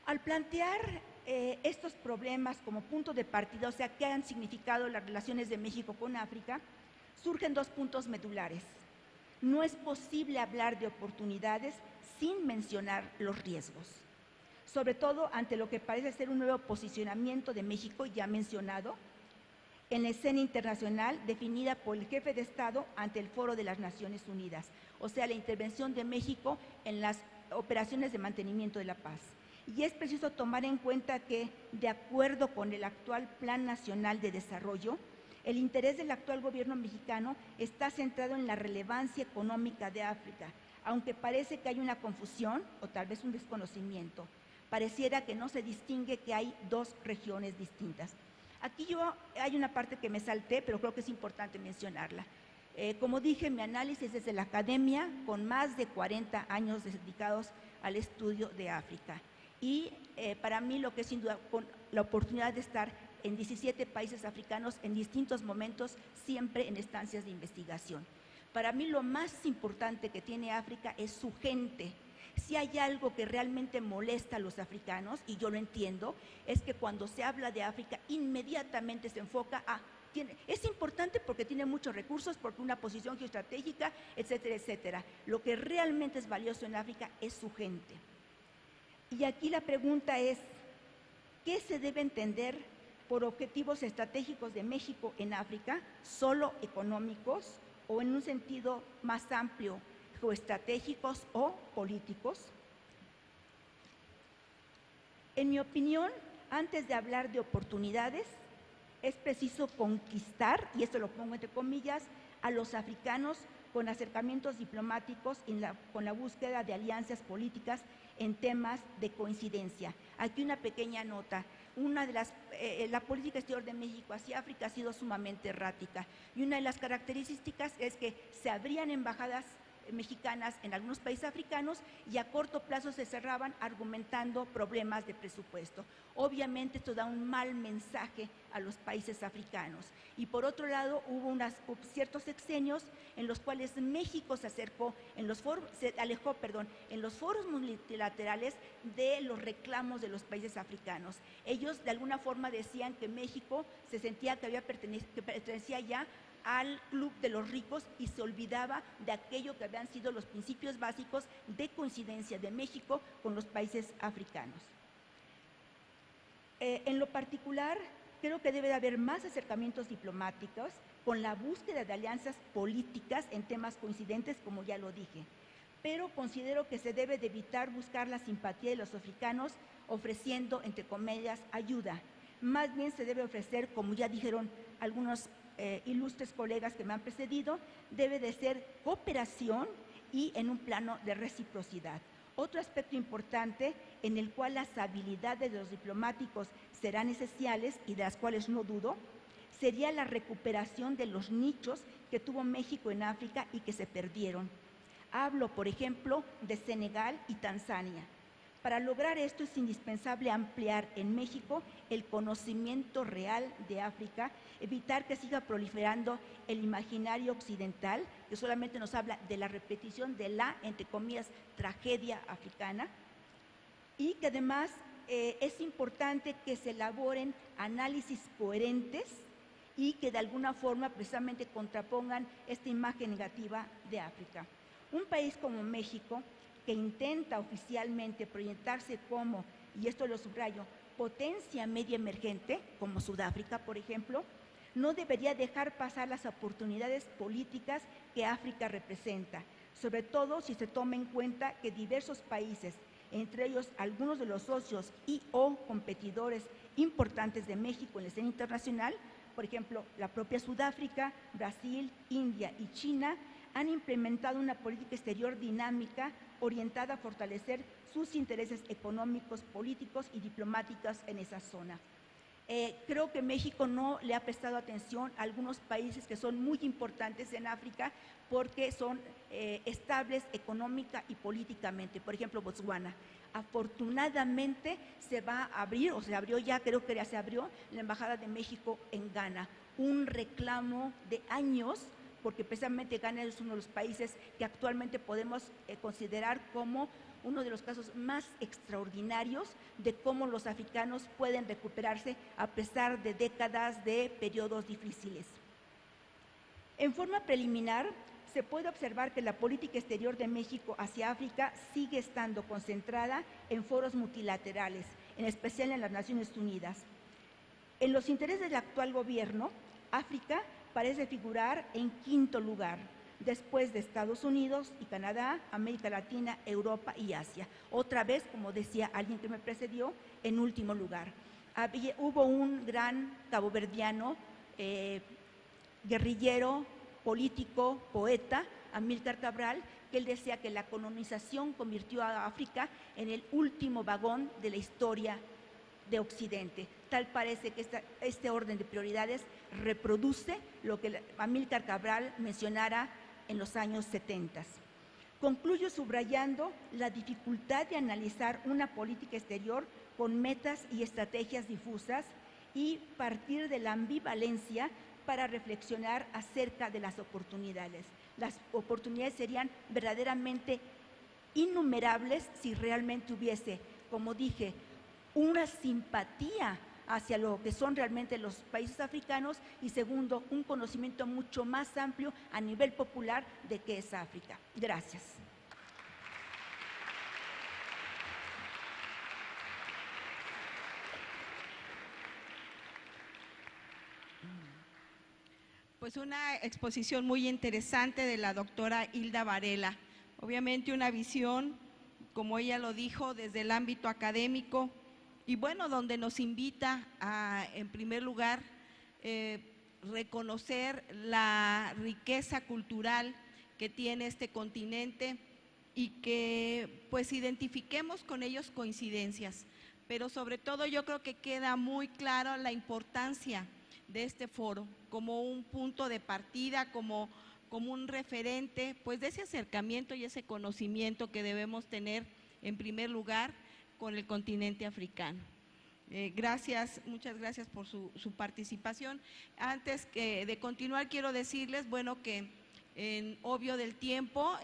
Al plantear estos problemas como punto de partida, o sea, qué han significado las relaciones de México con África, surgen dos puntos medulares. No es posible hablar de oportunidades sin mencionar los riesgos, sobre todo ante lo que parece ser un nuevo posicionamiento de México, ya mencionado, en la escena internacional definida por el jefe de Estado ante el Foro de las Naciones Unidas, o sea, la intervención de México en las operaciones de mantenimiento de la paz. Y es preciso tomar en cuenta que, de acuerdo con el actual Plan Nacional de Desarrollo, el interés del actual gobierno mexicano está centrado en la relevancia económica de África, aunque parece que hay una confusión o tal vez un desconocimiento. Pareciera que no se distingue que hay dos regiones distintas. Aquí hay una parte que me salté, pero creo que es importante mencionarla. Como dije, mi análisis es de la academia, con más de 40 años dedicados al estudio de África. Y para mí lo que es sin duda con la oportunidad de estar en 17 países africanos en distintos momentos, siempre en estancias de investigación. Para mí lo más importante que tiene África es su gente. Si hay algo que realmente molesta a los africanos, y yo lo entiendo, es que cuando se habla de África, inmediatamente se enfoca a… es importante porque tiene muchos recursos, porque una posición geoestratégica, etcétera, etcétera. Lo que realmente es valioso en África es su gente. Y aquí la pregunta es, ¿qué se debe entender por objetivos estratégicos de México en África, solo económicos o en un sentido más amplio, geoestratégicos o políticos? En mi opinión, antes de hablar de oportunidades, es preciso conquistar, y esto lo pongo entre comillas, a los africanos con acercamientos diplomáticos con la búsqueda de alianzas políticas en temas de coincidencia. Aquí una pequeña nota. La política exterior de México hacia África ha sido sumamente errática, y una de las características es que se abrían embajadas mexicanas en algunos países africanos y a corto plazo se cerraban argumentando problemas de presupuesto. Obviamente esto da un mal mensaje a los países africanos. Y por otro lado hubo ciertos sexenios en los cuales México se alejó en los foros multilaterales de los reclamos de los países africanos. Ellos de alguna forma decían que México se sentía que pertenecía ya al club de los ricos y se olvidaba de aquello que habían sido los principios básicos de coincidencia de México con los países africanos. En lo particular, creo que debe de haber más acercamientos diplomáticos con la búsqueda de alianzas políticas en temas coincidentes, como ya lo dije. Pero considero que se debe de evitar buscar la simpatía de los africanos ofreciendo, entre comillas, ayuda. Más bien se debe ofrecer, como ya dijeron algunos ilustres colegas que me han precedido, debe de ser cooperación y en un plano de reciprocidad. Otro aspecto importante en el cual las habilidades de los diplomáticos serán esenciales y de las cuales no dudo, sería la recuperación de los nichos que tuvo México en África y que se perdieron. Hablo, por ejemplo, de Senegal y Tanzania. Para lograr esto es indispensable ampliar en México el conocimiento real de África, evitar que siga proliferando el imaginario occidental, que solamente nos habla de la repetición de la, entre comillas, tragedia africana, y que además es importante que se elaboren análisis coherentes y que de alguna forma precisamente contrapongan esta imagen negativa de África. Un país como México, que intenta oficialmente proyectarse como, y esto lo subrayo, potencia media emergente, como Sudáfrica, por ejemplo, no debería dejar pasar las oportunidades políticas que África representa, sobre todo si se toma en cuenta que diversos países, entre ellos algunos de los socios y o competidores importantes de México en la escena internacional, por ejemplo, la propia Sudáfrica, Brasil, India y China, han implementado una política exterior dinámica orientada a fortalecer sus intereses económicos, políticos y diplomáticos en esa zona. Creo que México no le ha prestado atención a algunos países que son muy importantes en África porque son estables económica y políticamente. Por ejemplo, Botswana. Afortunadamente se va a abrir, o se abrió ya, creo que ya se abrió, la Embajada de México en Ghana. Un reclamo de años, porque precisamente Ghana es uno de los países que actualmente podemos considerar como uno de los casos más extraordinarios de cómo los africanos pueden recuperarse a pesar de décadas de periodos difíciles. En forma preliminar, se puede observar que la política exterior de México hacia África sigue estando concentrada en foros multilaterales, en especial en las Naciones Unidas. En los intereses del actual gobierno, África parece figurar en quinto lugar, después de Estados Unidos y Canadá, América Latina, Europa y Asia. Otra vez, como decía alguien que me precedió, en último lugar. Hubo un gran caboverdiano, guerrillero, político, poeta, Amílcar Cabral, que él decía que la colonización convirtió a África en el último vagón de la historia de Occidente. Tal parece que este orden de prioridades reproduce lo que Amílcar Cabral mencionara en los años 70. Concluyo subrayando la dificultad de analizar una política exterior con metas y estrategias difusas y partir de la ambivalencia para reflexionar acerca de las oportunidades. Las oportunidades serían verdaderamente innumerables si realmente hubiese, como dije, una simpatía hacia lo que son realmente los países africanos y segundo, un conocimiento mucho más amplio a nivel popular de qué es África. Gracias. Pues una exposición muy interesante de la doctora Hilda Varela. Obviamente una visión, como ella lo dijo, desde el ámbito académico y bueno, donde nos invita a, en primer lugar, reconocer la riqueza cultural que tiene este continente y que pues identifiquemos con ellos coincidencias. Pero sobre todo yo creo que queda muy claro la importancia de este foro como un punto de partida, como un referente, pues de ese acercamiento y ese conocimiento que debemos tener en primer lugar con el continente africano. Gracias, muchas gracias por su participación. Antes de continuar quiero decirles, bueno, que en obvio del tiempo,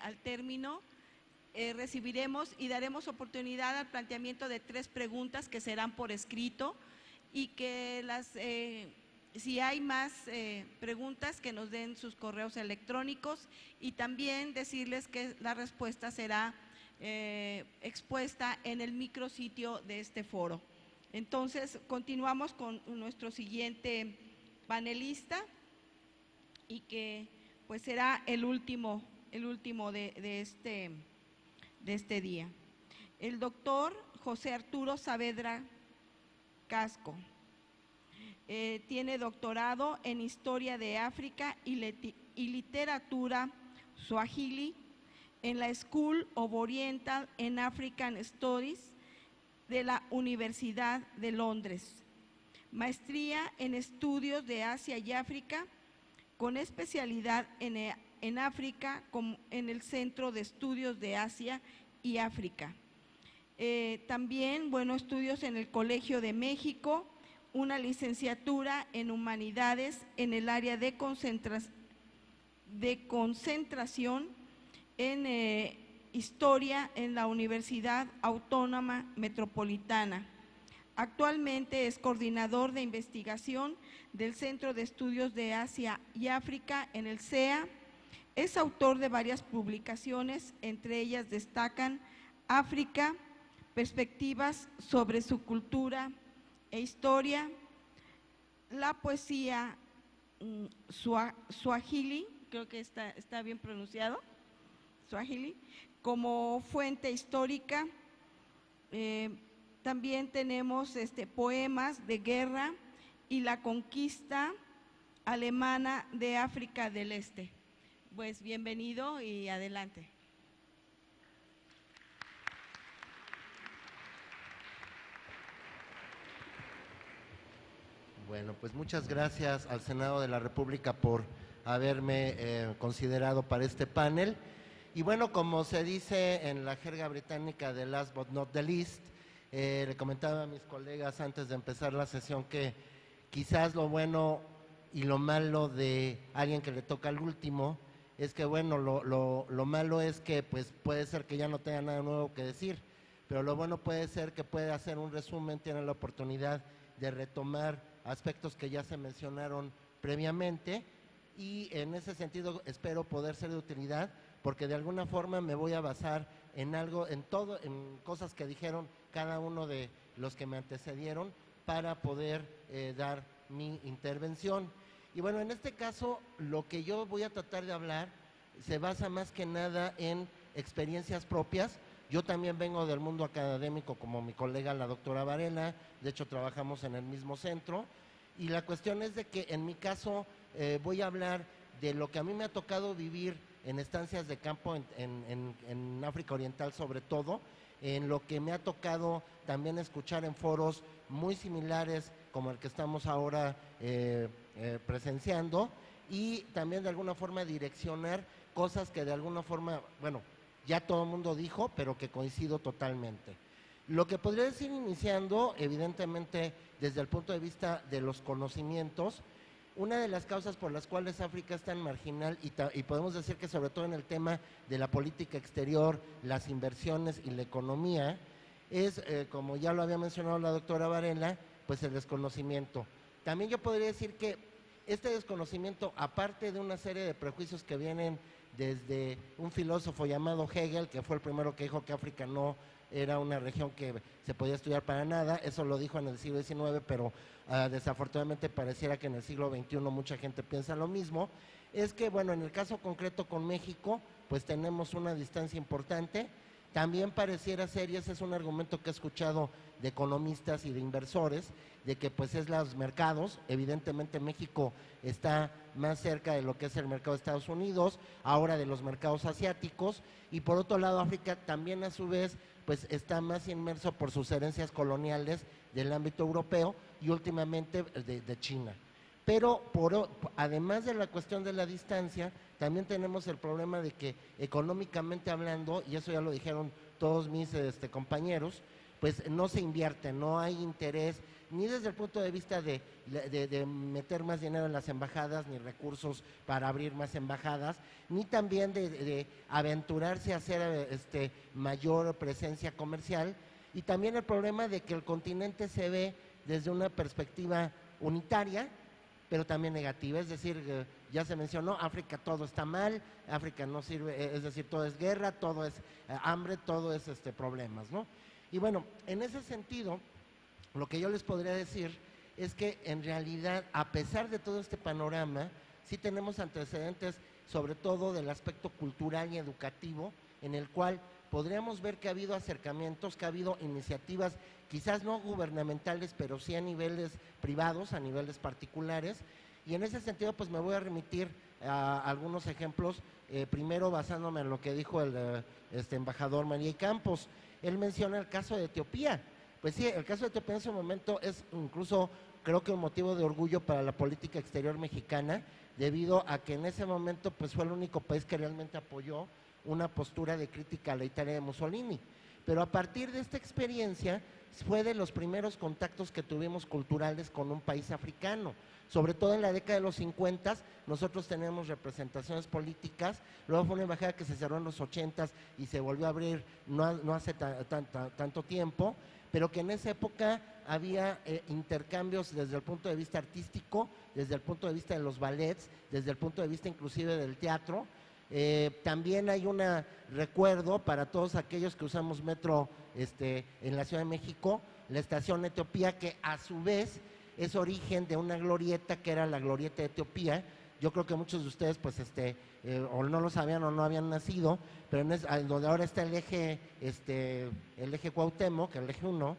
al término, recibiremos y daremos oportunidad al planteamiento de 3 preguntas que serán por escrito y que si hay más preguntas que nos den sus correos electrónicos y también decirles que la respuesta será expuesta en el micrositio de este foro. Entonces, continuamos con nuestro siguiente panelista y que pues será el último de este día. El doctor José Arturo Saavedra Casco. Tiene doctorado en Historia de África y Literatura Swahili en la School of Oriental and African Studies de la Universidad de Londres. Maestría en Estudios de Asia y África, con especialidad en África en el Centro de Estudios de Asia y África. También, bueno, estudios en el Colegio de México, una licenciatura en Humanidades en el área de concentración en Historia en la Universidad Autónoma Metropolitana. Actualmente es coordinador de investigación del Centro de Estudios de Asia y África en el CEA. Es autor de varias publicaciones, entre ellas destacan África, perspectivas sobre su cultura e historia, la poesía Swahili, creo que está bien pronunciado, Swahili, como fuente histórica. También tenemos poemas de guerra y la conquista alemana de África del Este. Pues bienvenido y adelante. Bueno, pues muchas gracias al Senado de la República por haberme considerado para este panel. Y bueno, como se dice en la jerga británica de last but not the least, le comentaba a mis colegas antes de empezar la sesión que quizás lo bueno y lo malo de alguien que le toca al último es que, bueno, lo malo es que pues puede ser que ya no tenga nada nuevo que decir, pero lo bueno puede ser que puede hacer un resumen, tiene la oportunidad de retomar aspectos que ya se mencionaron previamente, y en ese sentido espero poder ser de utilidad, porque de alguna forma me voy a basar en algo, en cosas que dijeron cada uno de los que me antecedieron para poder dar mi intervención. Y bueno, en este caso lo que yo voy a tratar de hablar se basa más que nada en experiencias propias. Yo también vengo del mundo académico como mi colega la doctora Varela, de hecho trabajamos en el mismo centro, y la cuestión es de que en mi caso voy a hablar de lo que a mí me ha tocado vivir en estancias de campo en África Oriental sobre todo, en lo que me ha tocado también escuchar en foros muy similares como el que estamos ahora presenciando, y también de alguna forma direccionar cosas que de alguna forma, bueno, ya todo el mundo dijo, pero que coincido totalmente. Lo que podría decir iniciando, evidentemente, desde el punto de vista de los conocimientos, una de las causas por las cuales África es tan marginal, y podemos decir que sobre todo en el tema de la política exterior, las inversiones y la economía, es, como ya lo había mencionado la doctora Varela, pues el desconocimiento. También yo podría decir que este desconocimiento, aparte de una serie de prejuicios que vienen desde un filósofo llamado Hegel, que fue el primero que dijo que África no era una región que se podía estudiar para nada, eso lo dijo en el siglo XIX, pero desafortunadamente pareciera que en el siglo XXI mucha gente piensa lo mismo, es que, bueno, en el caso concreto con México, pues tenemos una distancia importante. También pareciera ser, y ese es un argumento que he escuchado de economistas y de inversores, de que pues es los mercados. Evidentemente México está más cerca de lo que es el mercado de Estados Unidos, ahora de los mercados asiáticos, y por otro lado África también a su vez pues está más inmerso por sus herencias coloniales del ámbito europeo y últimamente de China. Pero además de la cuestión de la distancia, también tenemos el problema de que económicamente hablando, y eso ya lo dijeron todos mis compañeros, pues no se invierte, no hay interés, ni desde el punto de vista de meter más dinero en las embajadas, ni recursos para abrir más embajadas, ni también de aventurarse a hacer mayor presencia comercial, y también el problema de que el continente se ve desde una perspectiva unitaria, pero también negativa, es decir, ya se mencionó, África todo está mal, África no sirve, es decir, todo es guerra, todo es hambre, todo es problemas, ¿no? Y bueno, en ese sentido, lo que yo les podría decir es que en realidad, a pesar de todo este panorama, sí tenemos antecedentes, sobre todo del aspecto cultural y educativo, en el cual podríamos ver que ha habido acercamientos, que ha habido iniciativas, quizás no gubernamentales, pero sí a niveles privados, a niveles particulares, y en ese sentido pues me voy a remitir a algunos ejemplos, primero basándome en lo que dijo el embajador María Campos. Él menciona el caso de Etiopía. Pues sí, el caso de Etiopía en ese momento es incluso, creo que un motivo de orgullo para la política exterior mexicana, debido a que en ese momento pues fue el único país que realmente apoyó una postura de crítica a la Italia de Mussolini. Pero a partir de esta experiencia fue de los primeros contactos que tuvimos culturales con un país africano. Sobre todo en la década de los 50 nosotros teníamos representaciones políticas, luego fue una embajada que se cerró en los 80 y se volvió a abrir no hace tanto tiempo, pero que en esa época había intercambios desde el punto de vista artístico, desde el punto de vista de los ballets, desde el punto de vista inclusive del teatro. También hay un recuerdo para todos aquellos que usamos metro en la Ciudad de México, la estación Etiopía, que a su vez es origen de una glorieta que era la glorieta de Etiopía. Yo creo que muchos de ustedes pues o no lo sabían o no habían nacido, pero donde ahora está el eje Cuauhtémoc, el eje 1,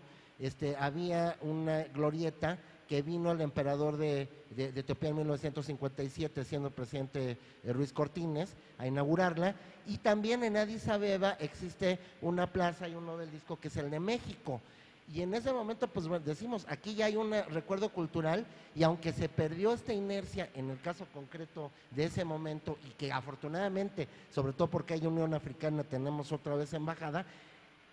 había una glorieta que vino el emperador de Etiopía en 1957, siendo presidente Ruiz Cortines, a inaugurarla. Y también en Addis Abeba existe una plaza y un obelisco que es el de México. Y en ese momento, pues bueno, decimos, aquí ya hay un recuerdo cultural, y aunque se perdió esta inercia en el caso concreto de ese momento, y que afortunadamente, sobre todo porque hay Unión Africana, tenemos otra vez embajada,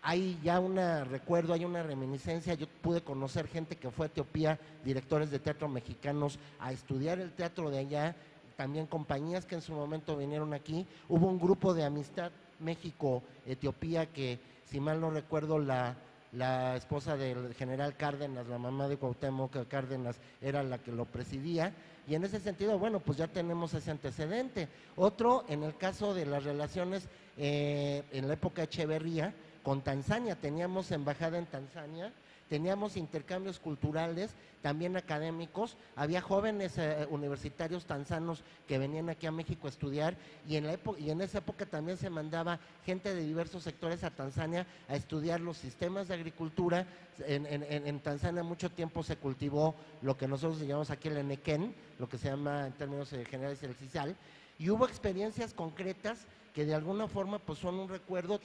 hay ya un recuerdo, hay una reminiscencia. Yo pude conocer gente que fue a Etiopía, directores de teatro mexicanos, a estudiar el teatro de allá, también compañías que en su momento vinieron aquí. Hubo un grupo de amistad México-Etiopía que, si mal no recuerdo, la esposa del general Cárdenas, la mamá de Cuauhtémoc Cárdenas, era la que lo presidía, y en ese sentido, bueno, pues ya tenemos ese antecedente. Otro, en el caso de las relaciones en la época de Echeverría, con Tanzania, teníamos embajada en Tanzania, teníamos intercambios culturales, también académicos, había jóvenes universitarios tanzanos que venían aquí a México a estudiar, y en esa época también se mandaba gente de diversos sectores a Tanzania a estudiar los sistemas de agricultura. En Tanzania mucho tiempo se cultivó lo que nosotros llamamos aquí el enequén, lo que se llama en términos generales el sisal, y hubo experiencias concretas que de alguna forma pues son un recuerdo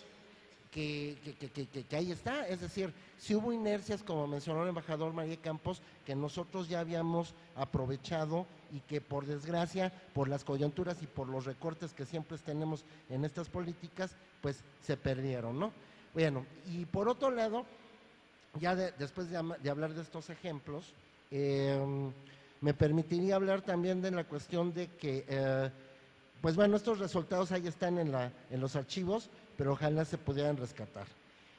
que ahí está. Es decir, si hubo inercias, como mencionó el embajador María Campos, que nosotros ya habíamos aprovechado y que por desgracia, por las coyunturas y por los recortes que siempre tenemos en estas políticas, pues se perdieron, ¿no? Bueno, y por otro lado, ya después de hablar de estos ejemplos, me permitiría hablar también de la cuestión de que, pues bueno, estos resultados ahí están en los archivos, pero ojalá se pudieran rescatar.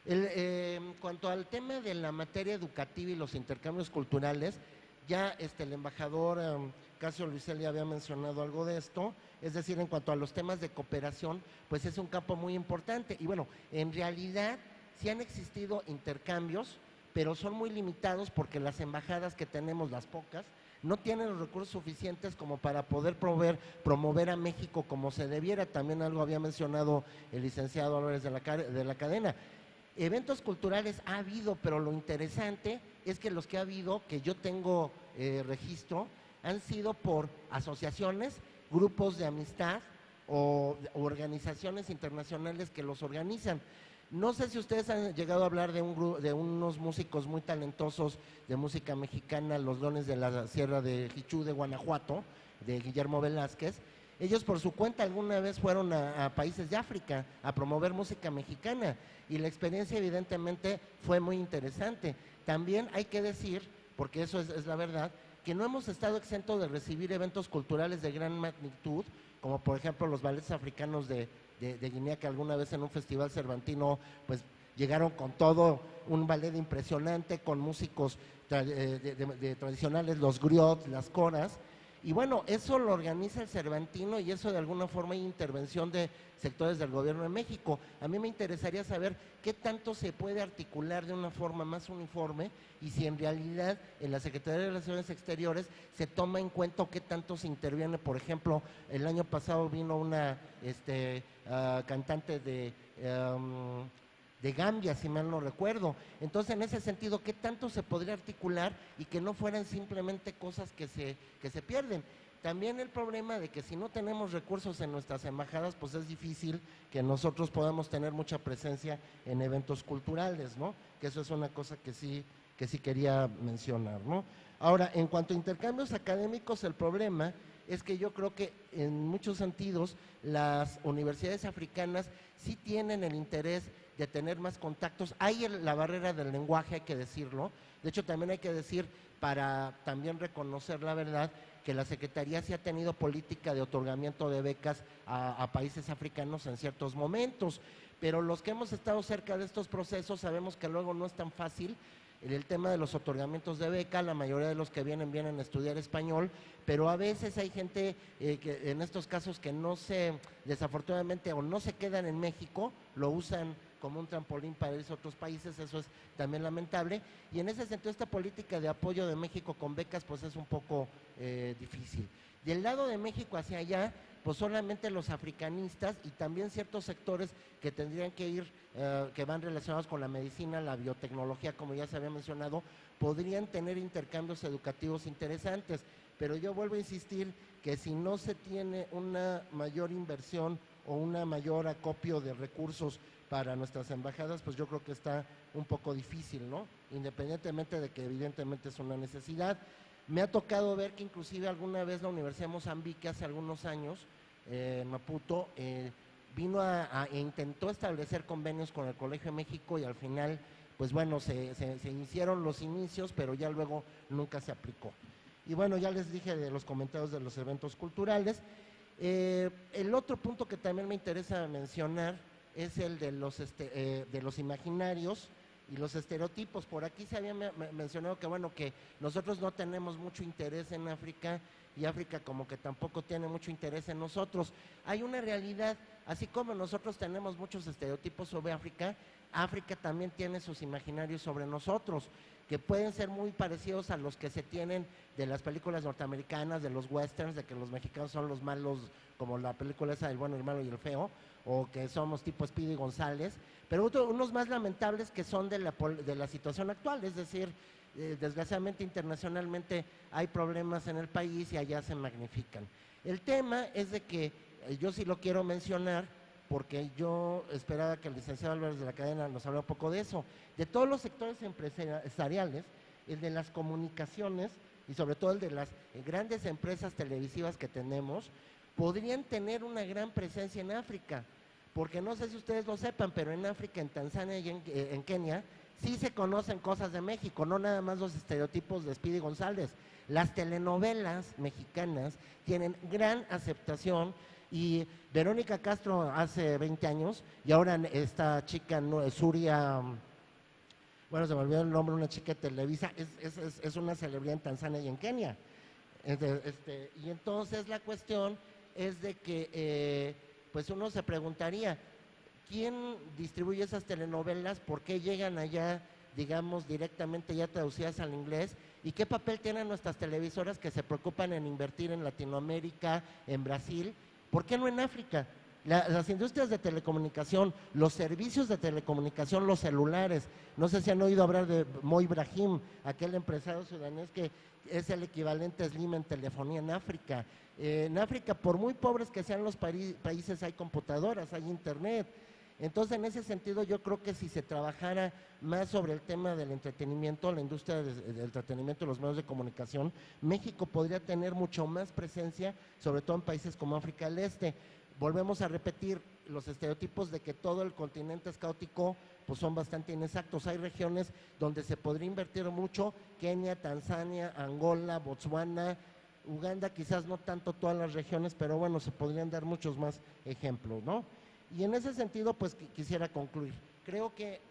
En cuanto al tema de la materia educativa y los intercambios culturales, ya el embajador Casio Luiselli había mencionado algo de esto. Es decir, en cuanto a los temas de cooperación, pues es un campo muy importante. Y bueno, en realidad sí han existido intercambios, pero son muy limitados porque las embajadas que tenemos, las pocas, no tienen los recursos suficientes como para poder promover a México como se debiera. También algo había mencionado el licenciado Álvarez de la Cadena. Eventos culturales ha habido, pero lo interesante es que los que ha habido, que yo tengo registro, han sido por asociaciones, grupos de amistad o organizaciones internacionales que los organizan. No sé si ustedes han llegado a hablar de unos músicos muy talentosos de música mexicana, los Dones de la Sierra de Jichú de Guanajuato, de Guillermo Velázquez. Ellos por su cuenta alguna vez fueron a países de África a promover música mexicana, y la experiencia evidentemente fue muy interesante. También hay que decir, porque eso es la verdad, que no hemos estado exentos de recibir eventos culturales de gran magnitud, como por ejemplo los ballets africanos de Guinea, que alguna vez en un festival cervantino pues llegaron con todo un ballet impresionante, con músicos tradicionales, los griots, las coras. Y bueno, eso lo organiza el Cervantino, y eso de alguna forma hay intervención de sectores del gobierno de México. A mí me interesaría saber qué tanto se puede articular de una forma más uniforme, y si en realidad en la Secretaría de Relaciones Exteriores se toma en cuenta o qué tanto se interviene. Por ejemplo, el año pasado vino una cantante de Gambia, si mal no recuerdo. Entonces, en ese sentido, ¿qué tanto se podría articular y que no fueran simplemente cosas que se pierden? También el problema de que si no tenemos recursos en nuestras embajadas, pues es difícil que nosotros podamos tener mucha presencia en eventos culturales, ¿no? Que eso es una cosa que sí quería mencionar, ¿no? Ahora, en cuanto a intercambios académicos, el problema es que yo creo que en muchos sentidos las universidades africanas sí tienen el interés de tener más contactos. Hay la barrera del lenguaje, hay que decirlo. De hecho, también hay que decir, para también reconocer la verdad, que la Secretaría sí ha tenido política de otorgamiento de becas a países africanos en ciertos momentos, pero los que hemos estado cerca de estos procesos sabemos que luego no es tan fácil el tema de los otorgamientos de beca. La mayoría de los que vienen a estudiar español, pero a veces hay gente que en estos casos que desafortunadamente, o no se quedan en México, lo usan como un trampolín para irse a otros países. Eso es también lamentable, y en ese sentido esta política de apoyo de México con becas pues es un poco difícil. Del lado de México hacia allá, pues solamente los africanistas y también ciertos sectores que tendrían que ir, que van relacionados con la medicina, la biotecnología, como ya se había mencionado, podrían tener intercambios educativos interesantes. Pero yo vuelvo a insistir que si no se tiene una mayor inversión o una mayor acopio de recursos para nuestras embajadas, pues yo creo que está un poco difícil, ¿no? Independientemente de que evidentemente es una necesidad. Me ha tocado ver que inclusive alguna vez la Universidad de Mozambique, hace algunos años, en Maputo, vino e intentó establecer convenios con el Colegio de México y al final, pues bueno, se hicieron los inicios, pero ya luego nunca se aplicó. Y bueno, ya les dije de los comentarios de los eventos culturales. El otro punto que también me interesa mencionar es el de los imaginarios y los estereotipos. Por aquí se había mencionado que, bueno, que nosotros no tenemos mucho interés en África y África como que tampoco tiene mucho interés en nosotros. Hay una realidad, así como nosotros tenemos muchos estereotipos sobre África, África también tiene sus imaginarios sobre nosotros, que pueden ser muy parecidos a los que se tienen de las películas norteamericanas, de los westerns, de que los mexicanos son los malos, como la película esa del bueno, el malo y el feo, o que somos tipo Speedy González, pero unos más lamentables que son de la situación actual, es decir, desgraciadamente internacionalmente hay problemas en el país y allá se magnifican. El tema es de que yo sí lo quiero mencionar, porque yo esperaba que el licenciado Álvarez de la Cadena nos hablara un poco de eso. De todos los sectores empresariales, el de las comunicaciones y sobre todo el de las grandes empresas televisivas que tenemos, podrían tener una gran presencia en África, porque no sé si ustedes lo sepan, pero en África, en Tanzania y en Kenia, sí se conocen cosas de México, no nada más los estereotipos de Speedy González. Las telenovelas mexicanas tienen gran aceptación. Y Verónica Castro hace 20 años, y ahora esta chica, Zuria, bueno, se me olvidó el nombre, una chica de Televisa, es una celebridad en Tanzania y en Kenia. Y entonces la cuestión es de que, pues uno se preguntaría, ¿quién distribuye esas telenovelas? ¿Por qué llegan allá, digamos, directamente ya traducidas al inglés? ¿Y qué papel tienen nuestras televisoras que se preocupan en invertir en Latinoamérica, en Brasil? ¿Por qué no en África? Las industrias de telecomunicación, los servicios de telecomunicación, los celulares, no sé si han oído hablar de Mo Ibrahim, aquel empresario sudanés que es el equivalente a Slim en telefonía en África. En África, por muy pobres que sean los países, hay computadoras, hay internet. Entonces, en ese sentido, yo creo que si se trabajara más sobre el tema del entretenimiento, la industria del entretenimiento y los medios de comunicación, México podría tener mucho más presencia, sobre todo en países como África del Este. Volvemos a repetir, los estereotipos de que todo el continente es caótico, pues son bastante inexactos. Hay regiones donde se podría invertir mucho, Kenia, Tanzania, Angola, Botswana, Uganda, quizás no tanto todas las regiones, pero bueno, se podrían dar muchos más ejemplos, ¿no? Y en ese sentido, pues quisiera concluir. Creo que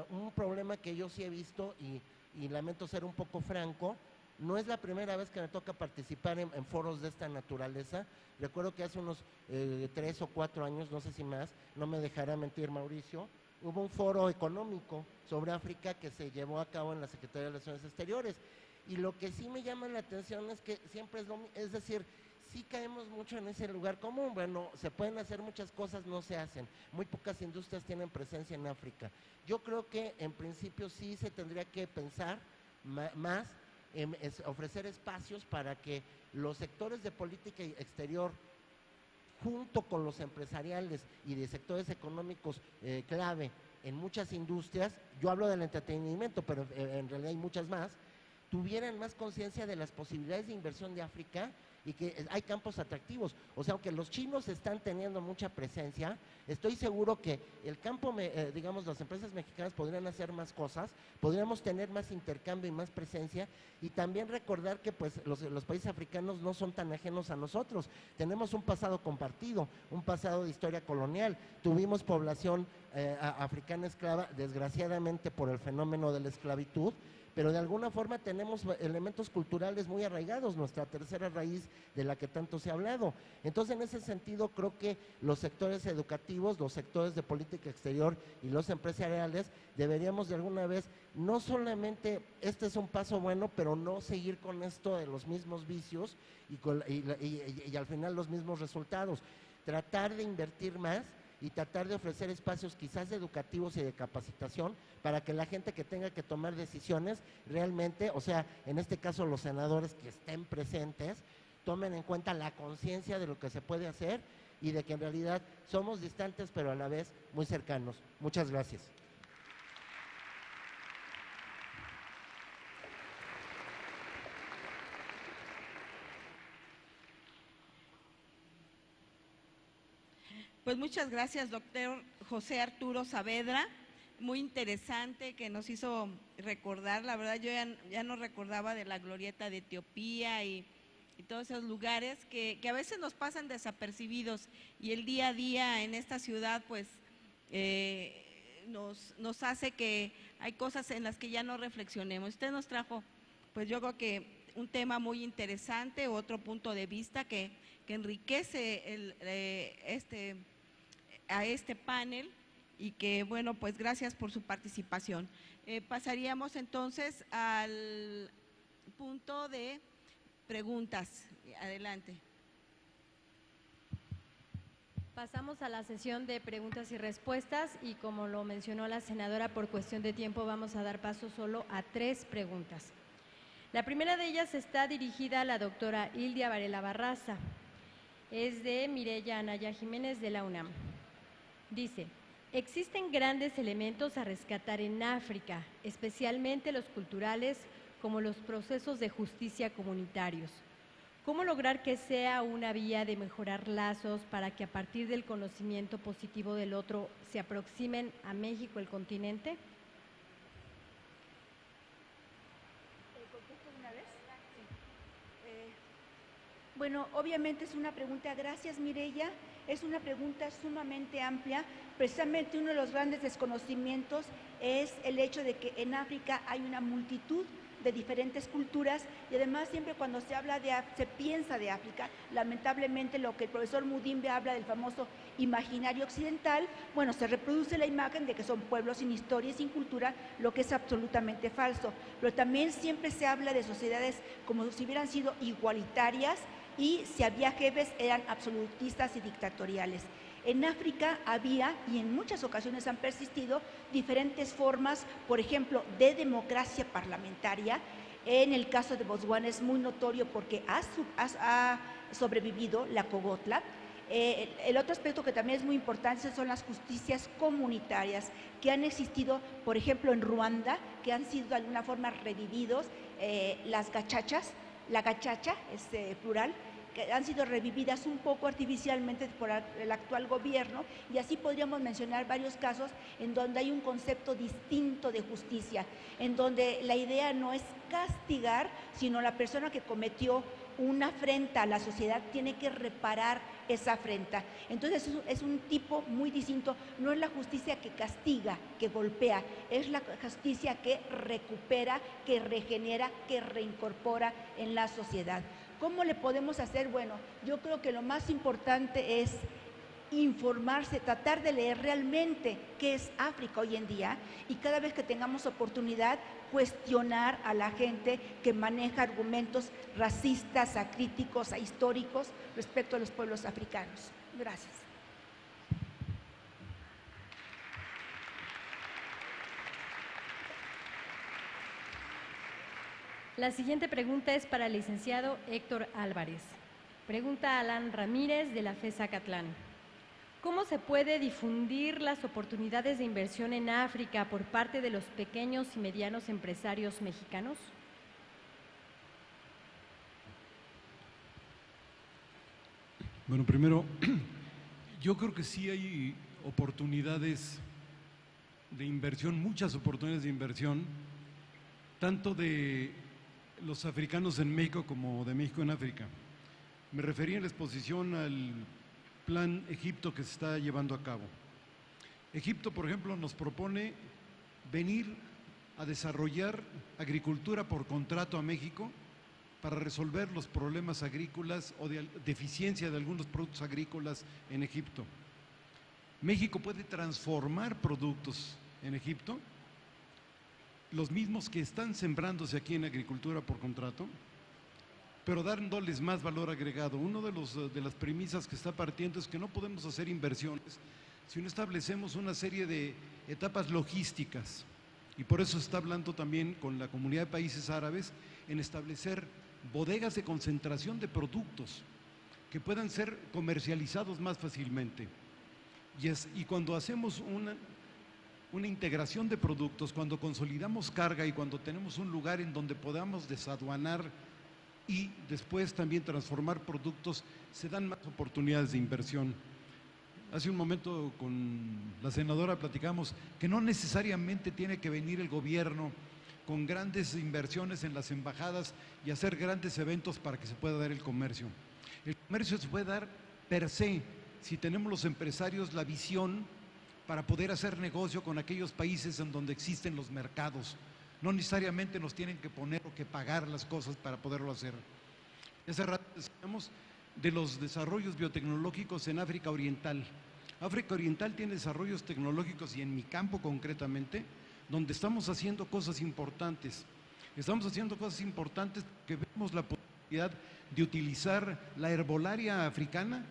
un problema que yo sí he visto, y lamento ser un poco franco, no es la primera vez que me toca participar en foros de esta naturaleza. Recuerdo que hace unos 3 o 4 años, no sé si más, no me dejará mentir Mauricio, hubo un foro económico sobre África que se llevó a cabo en la Secretaría de Relaciones Exteriores. Y lo que sí me llama la atención es que siempre es decir, sí caemos mucho en ese lugar común. Bueno, se pueden hacer muchas cosas, no se hacen. Muy pocas industrias tienen presencia en África. Yo creo que en principio sí se tendría que pensar más en ofrecer espacios para que los sectores de política exterior, junto con los empresariales y de sectores económicos clave en muchas industrias, yo hablo del entretenimiento, pero en realidad hay muchas más, tuvieran más conciencia de las posibilidades de inversión de África y que hay campos atractivos. O sea, aunque los chinos están teniendo mucha presencia, estoy seguro que el campo, digamos, las empresas mexicanas podrían hacer más cosas, podríamos tener más intercambio y más presencia, y también recordar que pues los países africanos no son tan ajenos a nosotros. Tenemos un pasado compartido, un pasado de historia colonial. Tuvimos población africana esclava, desgraciadamente por el fenómeno de la esclavitud, pero de alguna forma tenemos elementos culturales muy arraigados, nuestra tercera raíz de la que tanto se ha hablado. Entonces, en ese sentido, creo que los sectores educativos, los sectores de política exterior y los empresariales deberíamos de alguna vez, no solamente, este es un paso bueno, pero no seguir con esto de los mismos vicios y al final los mismos resultados. Tratar de invertir más y tratar de ofrecer espacios quizás educativos y de capacitación para que la gente que tenga que tomar decisiones realmente, o sea, en este caso los senadores que estén presentes, tomen en cuenta la conciencia de lo que se puede hacer y de que en realidad somos distantes pero a la vez muy cercanos. Muchas gracias. Pues muchas gracias, doctor José Arturo Saavedra. Muy interesante, que nos hizo recordar. La verdad, yo ya no recordaba de la glorieta de Etiopía y todos esos lugares que a veces nos pasan desapercibidos, y el día a día en esta ciudad pues nos hace que hay cosas en las que ya no reflexionemos. Usted nos trajo, pues yo creo que un tema muy interesante, otro punto de vista que enriquece a este panel, y que, bueno, pues gracias por su participación. Pasaríamos entonces al punto de preguntas. Adelante. Pasamos a la sesión de preguntas y respuestas, y como lo mencionó la senadora, por cuestión de tiempo vamos a dar paso solo a 3 preguntas. La primera de ellas está dirigida a la doctora Hildia Varela Barraza. Es de Mireya Anaya Jiménez, de la UNAM. Dice: existen grandes elementos a rescatar en África, especialmente los culturales, como los procesos de justicia comunitarios. ¿Cómo lograr que sea una vía de mejorar lazos para que a partir del conocimiento positivo del otro se aproximen a México, el continente? ¿Contesto de una vez? Sí. Bueno, obviamente es una pregunta, gracias Mireya, es una pregunta sumamente amplia. Precisamente uno de los grandes desconocimientos es el hecho de que en África hay una multitud de diferentes culturas, y además siempre cuando se habla se piensa de África, lamentablemente lo que el profesor Mudimbe habla del famoso imaginario occidental, bueno, se reproduce la imagen de que son pueblos sin historia y sin cultura, lo que es absolutamente falso. Pero también siempre se habla de sociedades como si hubieran sido igualitarias, y si había jefes eran absolutistas y dictatoriales. En África había, y en muchas ocasiones han persistido, diferentes formas, por ejemplo, de democracia parlamentaria. En el caso de Botswana es muy notorio porque ha sobrevivido la Cogotla. El otro aspecto que también es muy importante son las justicias comunitarias que han existido, por ejemplo, en Ruanda, que han sido de alguna forma revividos, las gachachas, la gachacha es plural, que han sido revividas un poco artificialmente por el actual gobierno, y así podríamos mencionar varios casos en donde hay un concepto distinto de justicia, en donde la idea no es castigar, sino la persona que cometió una afrenta a la sociedad tiene que reparar esa afrenta. Entonces es un tipo muy distinto, no es la justicia que castiga, que golpea, es la justicia que recupera, que regenera, que reincorpora en la sociedad. ¿Cómo le podemos hacer? Bueno, yo creo que lo más importante es informarse, tratar de leer realmente qué es África hoy en día, y cada vez que tengamos oportunidad cuestionar a la gente que maneja argumentos racistas, acríticos, ahistóricos respecto a los pueblos africanos. Gracias. La siguiente pregunta es para el licenciado Héctor Álvarez. Pregunta a Alan Ramírez, de la FES Zacatlán. ¿Cómo se puede difundir las oportunidades de inversión en África por parte de los pequeños y medianos empresarios mexicanos? Bueno, primero, yo creo que sí hay oportunidades de inversión, muchas oportunidades de inversión, tanto de los africanos en México como de México en África. Me refería en la exposición al plan Egipto que se está llevando a cabo. Egipto, por ejemplo, nos propone venir a desarrollar agricultura por contrato a México para resolver los problemas agrícolas o de deficiencia de algunos productos agrícolas en Egipto. México puede transformar productos en Egipto, los mismos que están sembrándose aquí en agricultura por contrato, pero dándoles más valor agregado. Una de las premisas que está partiendo es que no podemos hacer inversiones si no establecemos una serie de etapas logísticas, y por eso está hablando también con la Comunidad de Países Árabes en establecer bodegas de concentración de productos que puedan ser comercializados más fácilmente. Y cuando hacemos una integración de productos, cuando consolidamos carga y cuando tenemos un lugar en donde podamos desaduanar y después también transformar productos, se dan más oportunidades de inversión. Hace un momento con la senadora platicamos que no necesariamente tiene que venir el gobierno con grandes inversiones en las embajadas y hacer grandes eventos para que se pueda dar el comercio. El comercio se puede dar per se, si tenemos los empresarios la visión para poder hacer negocio con aquellos países en donde existen los mercados. No necesariamente nos tienen que poner o que pagar las cosas para poderlo hacer. Hace rato decíamos de los desarrollos biotecnológicos en África Oriental. África Oriental tiene desarrollos tecnológicos, y en mi campo concretamente, donde estamos haciendo cosas importantes. Estamos haciendo cosas importantes que vemos la posibilidad de utilizar la herbolaria africana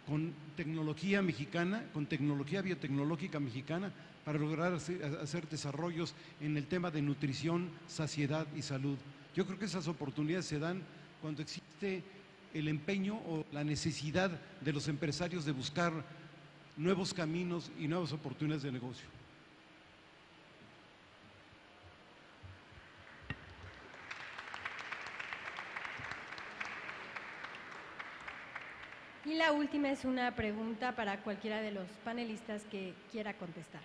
con tecnología mexicana, con tecnología biotecnológica mexicana, para lograr hacer desarrollos en el tema de nutrición, saciedad y salud. Yo creo que esas oportunidades se dan cuando existe el empeño o la necesidad de los empresarios de buscar nuevos caminos y nuevas oportunidades de negocio. Y la última es una pregunta para cualquiera de los panelistas que quiera contestar.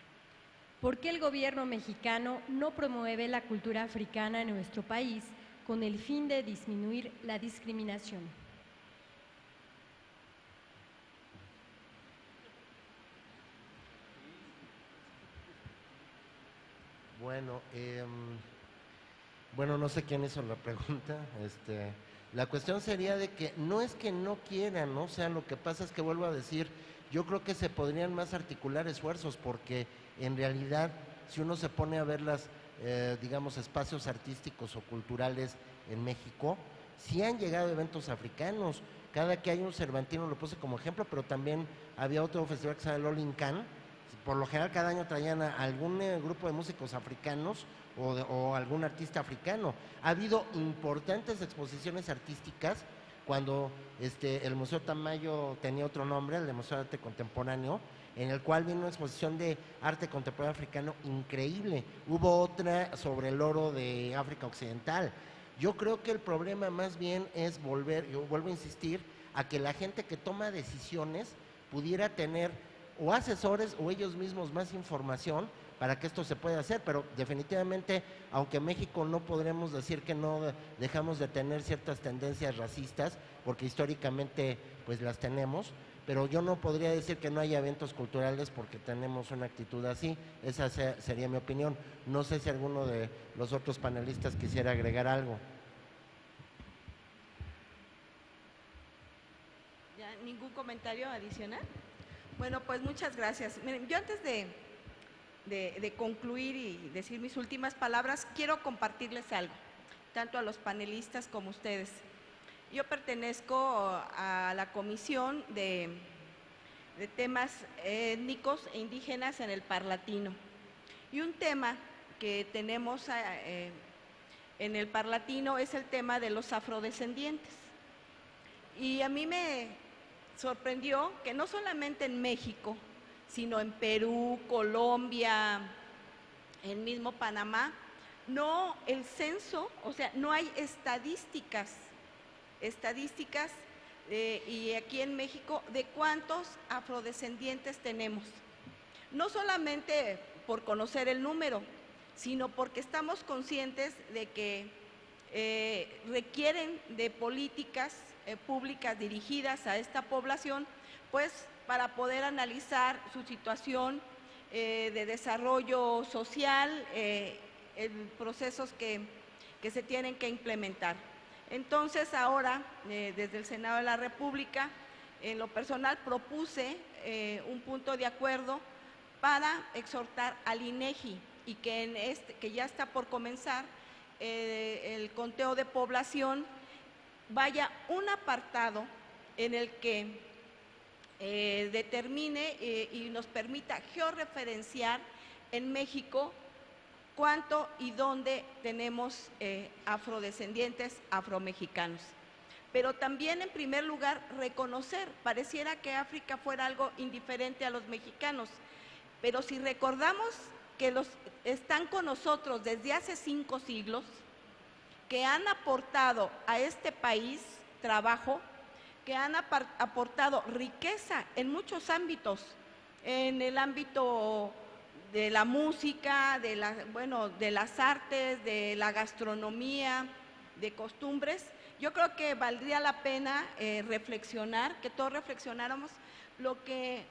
¿Por qué el gobierno mexicano no promueve la cultura africana en nuestro país con el fin de disminuir la discriminación? Bueno, no sé quién hizo la pregunta. La cuestión sería de que no es que no quieran, ¿no? O sea, lo que pasa es que, vuelvo a decir, yo creo que se podrían más articular esfuerzos, porque en realidad, si uno se pone a ver digamos, espacios artísticos o culturales en México, sí han llegado eventos africanos. Cada que hay un Cervantino, lo puse como ejemplo, pero también había otro festival que se llama Lolincan. Por lo general, cada año traían a algún grupo de músicos africanos o algún artista africano. Ha habido importantes exposiciones artísticas cuando el Museo Tamayo tenía otro nombre, el de Museo de Arte Contemporáneo, en el cual vino una exposición de arte contemporáneo africano increíble. Hubo otra sobre el oro de África Occidental. Yo creo que el problema más bien es yo vuelvo a insistir, a que la gente que toma decisiones pudiera tener o asesores o ellos mismos más información para que esto se pueda hacer, pero definitivamente, aunque México no podremos decir que no dejamos de tener ciertas tendencias racistas, porque históricamente pues las tenemos, pero yo no podría decir que no haya eventos culturales porque tenemos una actitud así. Esa sería mi opinión. No sé si alguno de los otros panelistas quisiera agregar algo. ¿Ya ningún comentario adicional? Bueno, pues muchas gracias. Miren, yo antes de concluir y decir mis últimas palabras, quiero compartirles algo, tanto a los panelistas como a ustedes. Yo pertenezco a la Comisión de Temas Étnicos e Indígenas en el Parlatino. Y un tema que tenemos en el Parlatino es el tema de los afrodescendientes. Y a mí me sorprendió que no solamente en México, sino en Perú, Colombia, en mismo Panamá, no el censo, o sea, no hay estadísticas y aquí en México de cuántos afrodescendientes tenemos. No solamente por conocer el número, sino porque estamos conscientes de que requieren de políticas públicas dirigidas a esta población, pues para poder analizar su situación de desarrollo social, procesos que se tienen que implementar. Entonces ahora, desde el Senado de la República, en lo personal propuse un punto de acuerdo para exhortar al INEGI y que ya está por comenzar el conteo de población, vaya un apartado en el que determine y nos permita georreferenciar en México cuánto y dónde tenemos afrodescendientes afromexicanos, pero también en primer lugar reconocer, pareciera que África fuera algo indiferente a los mexicanos, pero si recordamos que están con nosotros desde hace 5 siglos, que han aportado a este país trabajo, que han aportado riqueza en muchos ámbitos, en el ámbito de la música, de las artes, de la gastronomía, de costumbres. Yo creo que valdría la pena reflexionar, que todos reflexionáramos lo que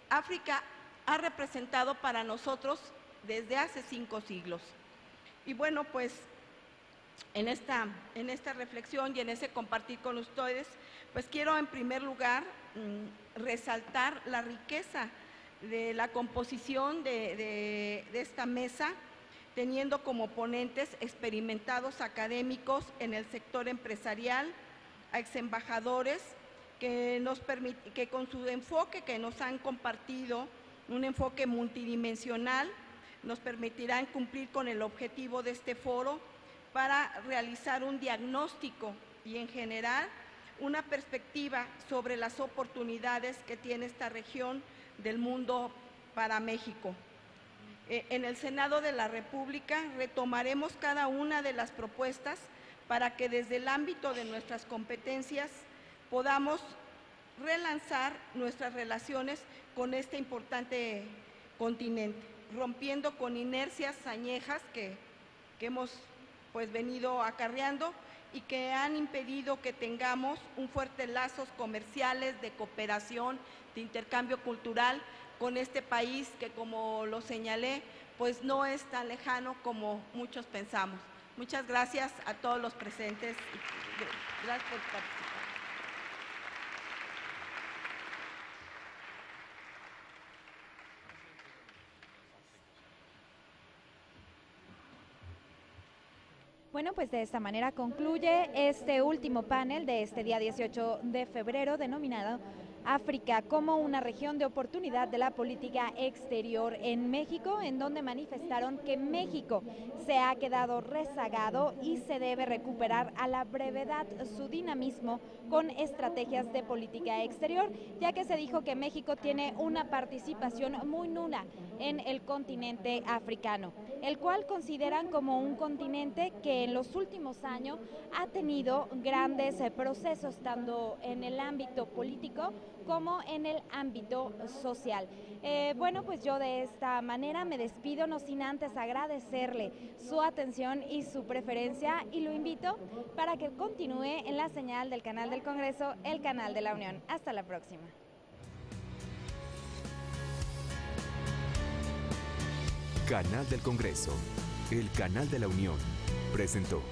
África ha representado para nosotros desde hace 5 siglos. Y bueno, pues en esta reflexión y en ese compartir con ustedes, pues quiero en primer lugar resaltar la riqueza de la composición de esta mesa, teniendo como ponentes experimentados académicos en el sector empresarial, a exembajadores que con su enfoque que nos han compartido, un enfoque multidimensional, nos permitirán cumplir con el objetivo de este foro para realizar un diagnóstico y en general una perspectiva sobre las oportunidades que tiene esta región del mundo para México. En el Senado de la República retomaremos cada una de las propuestas para que desde el ámbito de nuestras competencias podamos relanzar nuestras relaciones con este importante continente, rompiendo con inercias añejas que hemos venido acarreando y que han impedido que tengamos un fuerte lazos comerciales, de cooperación, de intercambio cultural con este país que, como lo señalé, pues no es tan lejano como muchos pensamos. Muchas gracias a todos los presentes y gracias por participar. Bueno, pues de esta manera concluye este último panel de este día 18 de febrero denominado África como una región de oportunidad de la política exterior en México, en donde manifestaron que México se ha quedado rezagado y se debe recuperar a la brevedad su dinamismo con estrategias de política exterior, ya que se dijo que México tiene una participación muy nula en el continente africano, el cual consideran como un continente que en los últimos años ha tenido grandes procesos, tanto en el ámbito político como en el ámbito social. Bueno, pues yo de esta manera me despido, no sin antes agradecerle su atención y su preferencia, y lo invito para que continúe en la señal del canal del Congreso, el canal de la Unión. Hasta la próxima. Canal del Congreso, el canal de la Unión, presentó.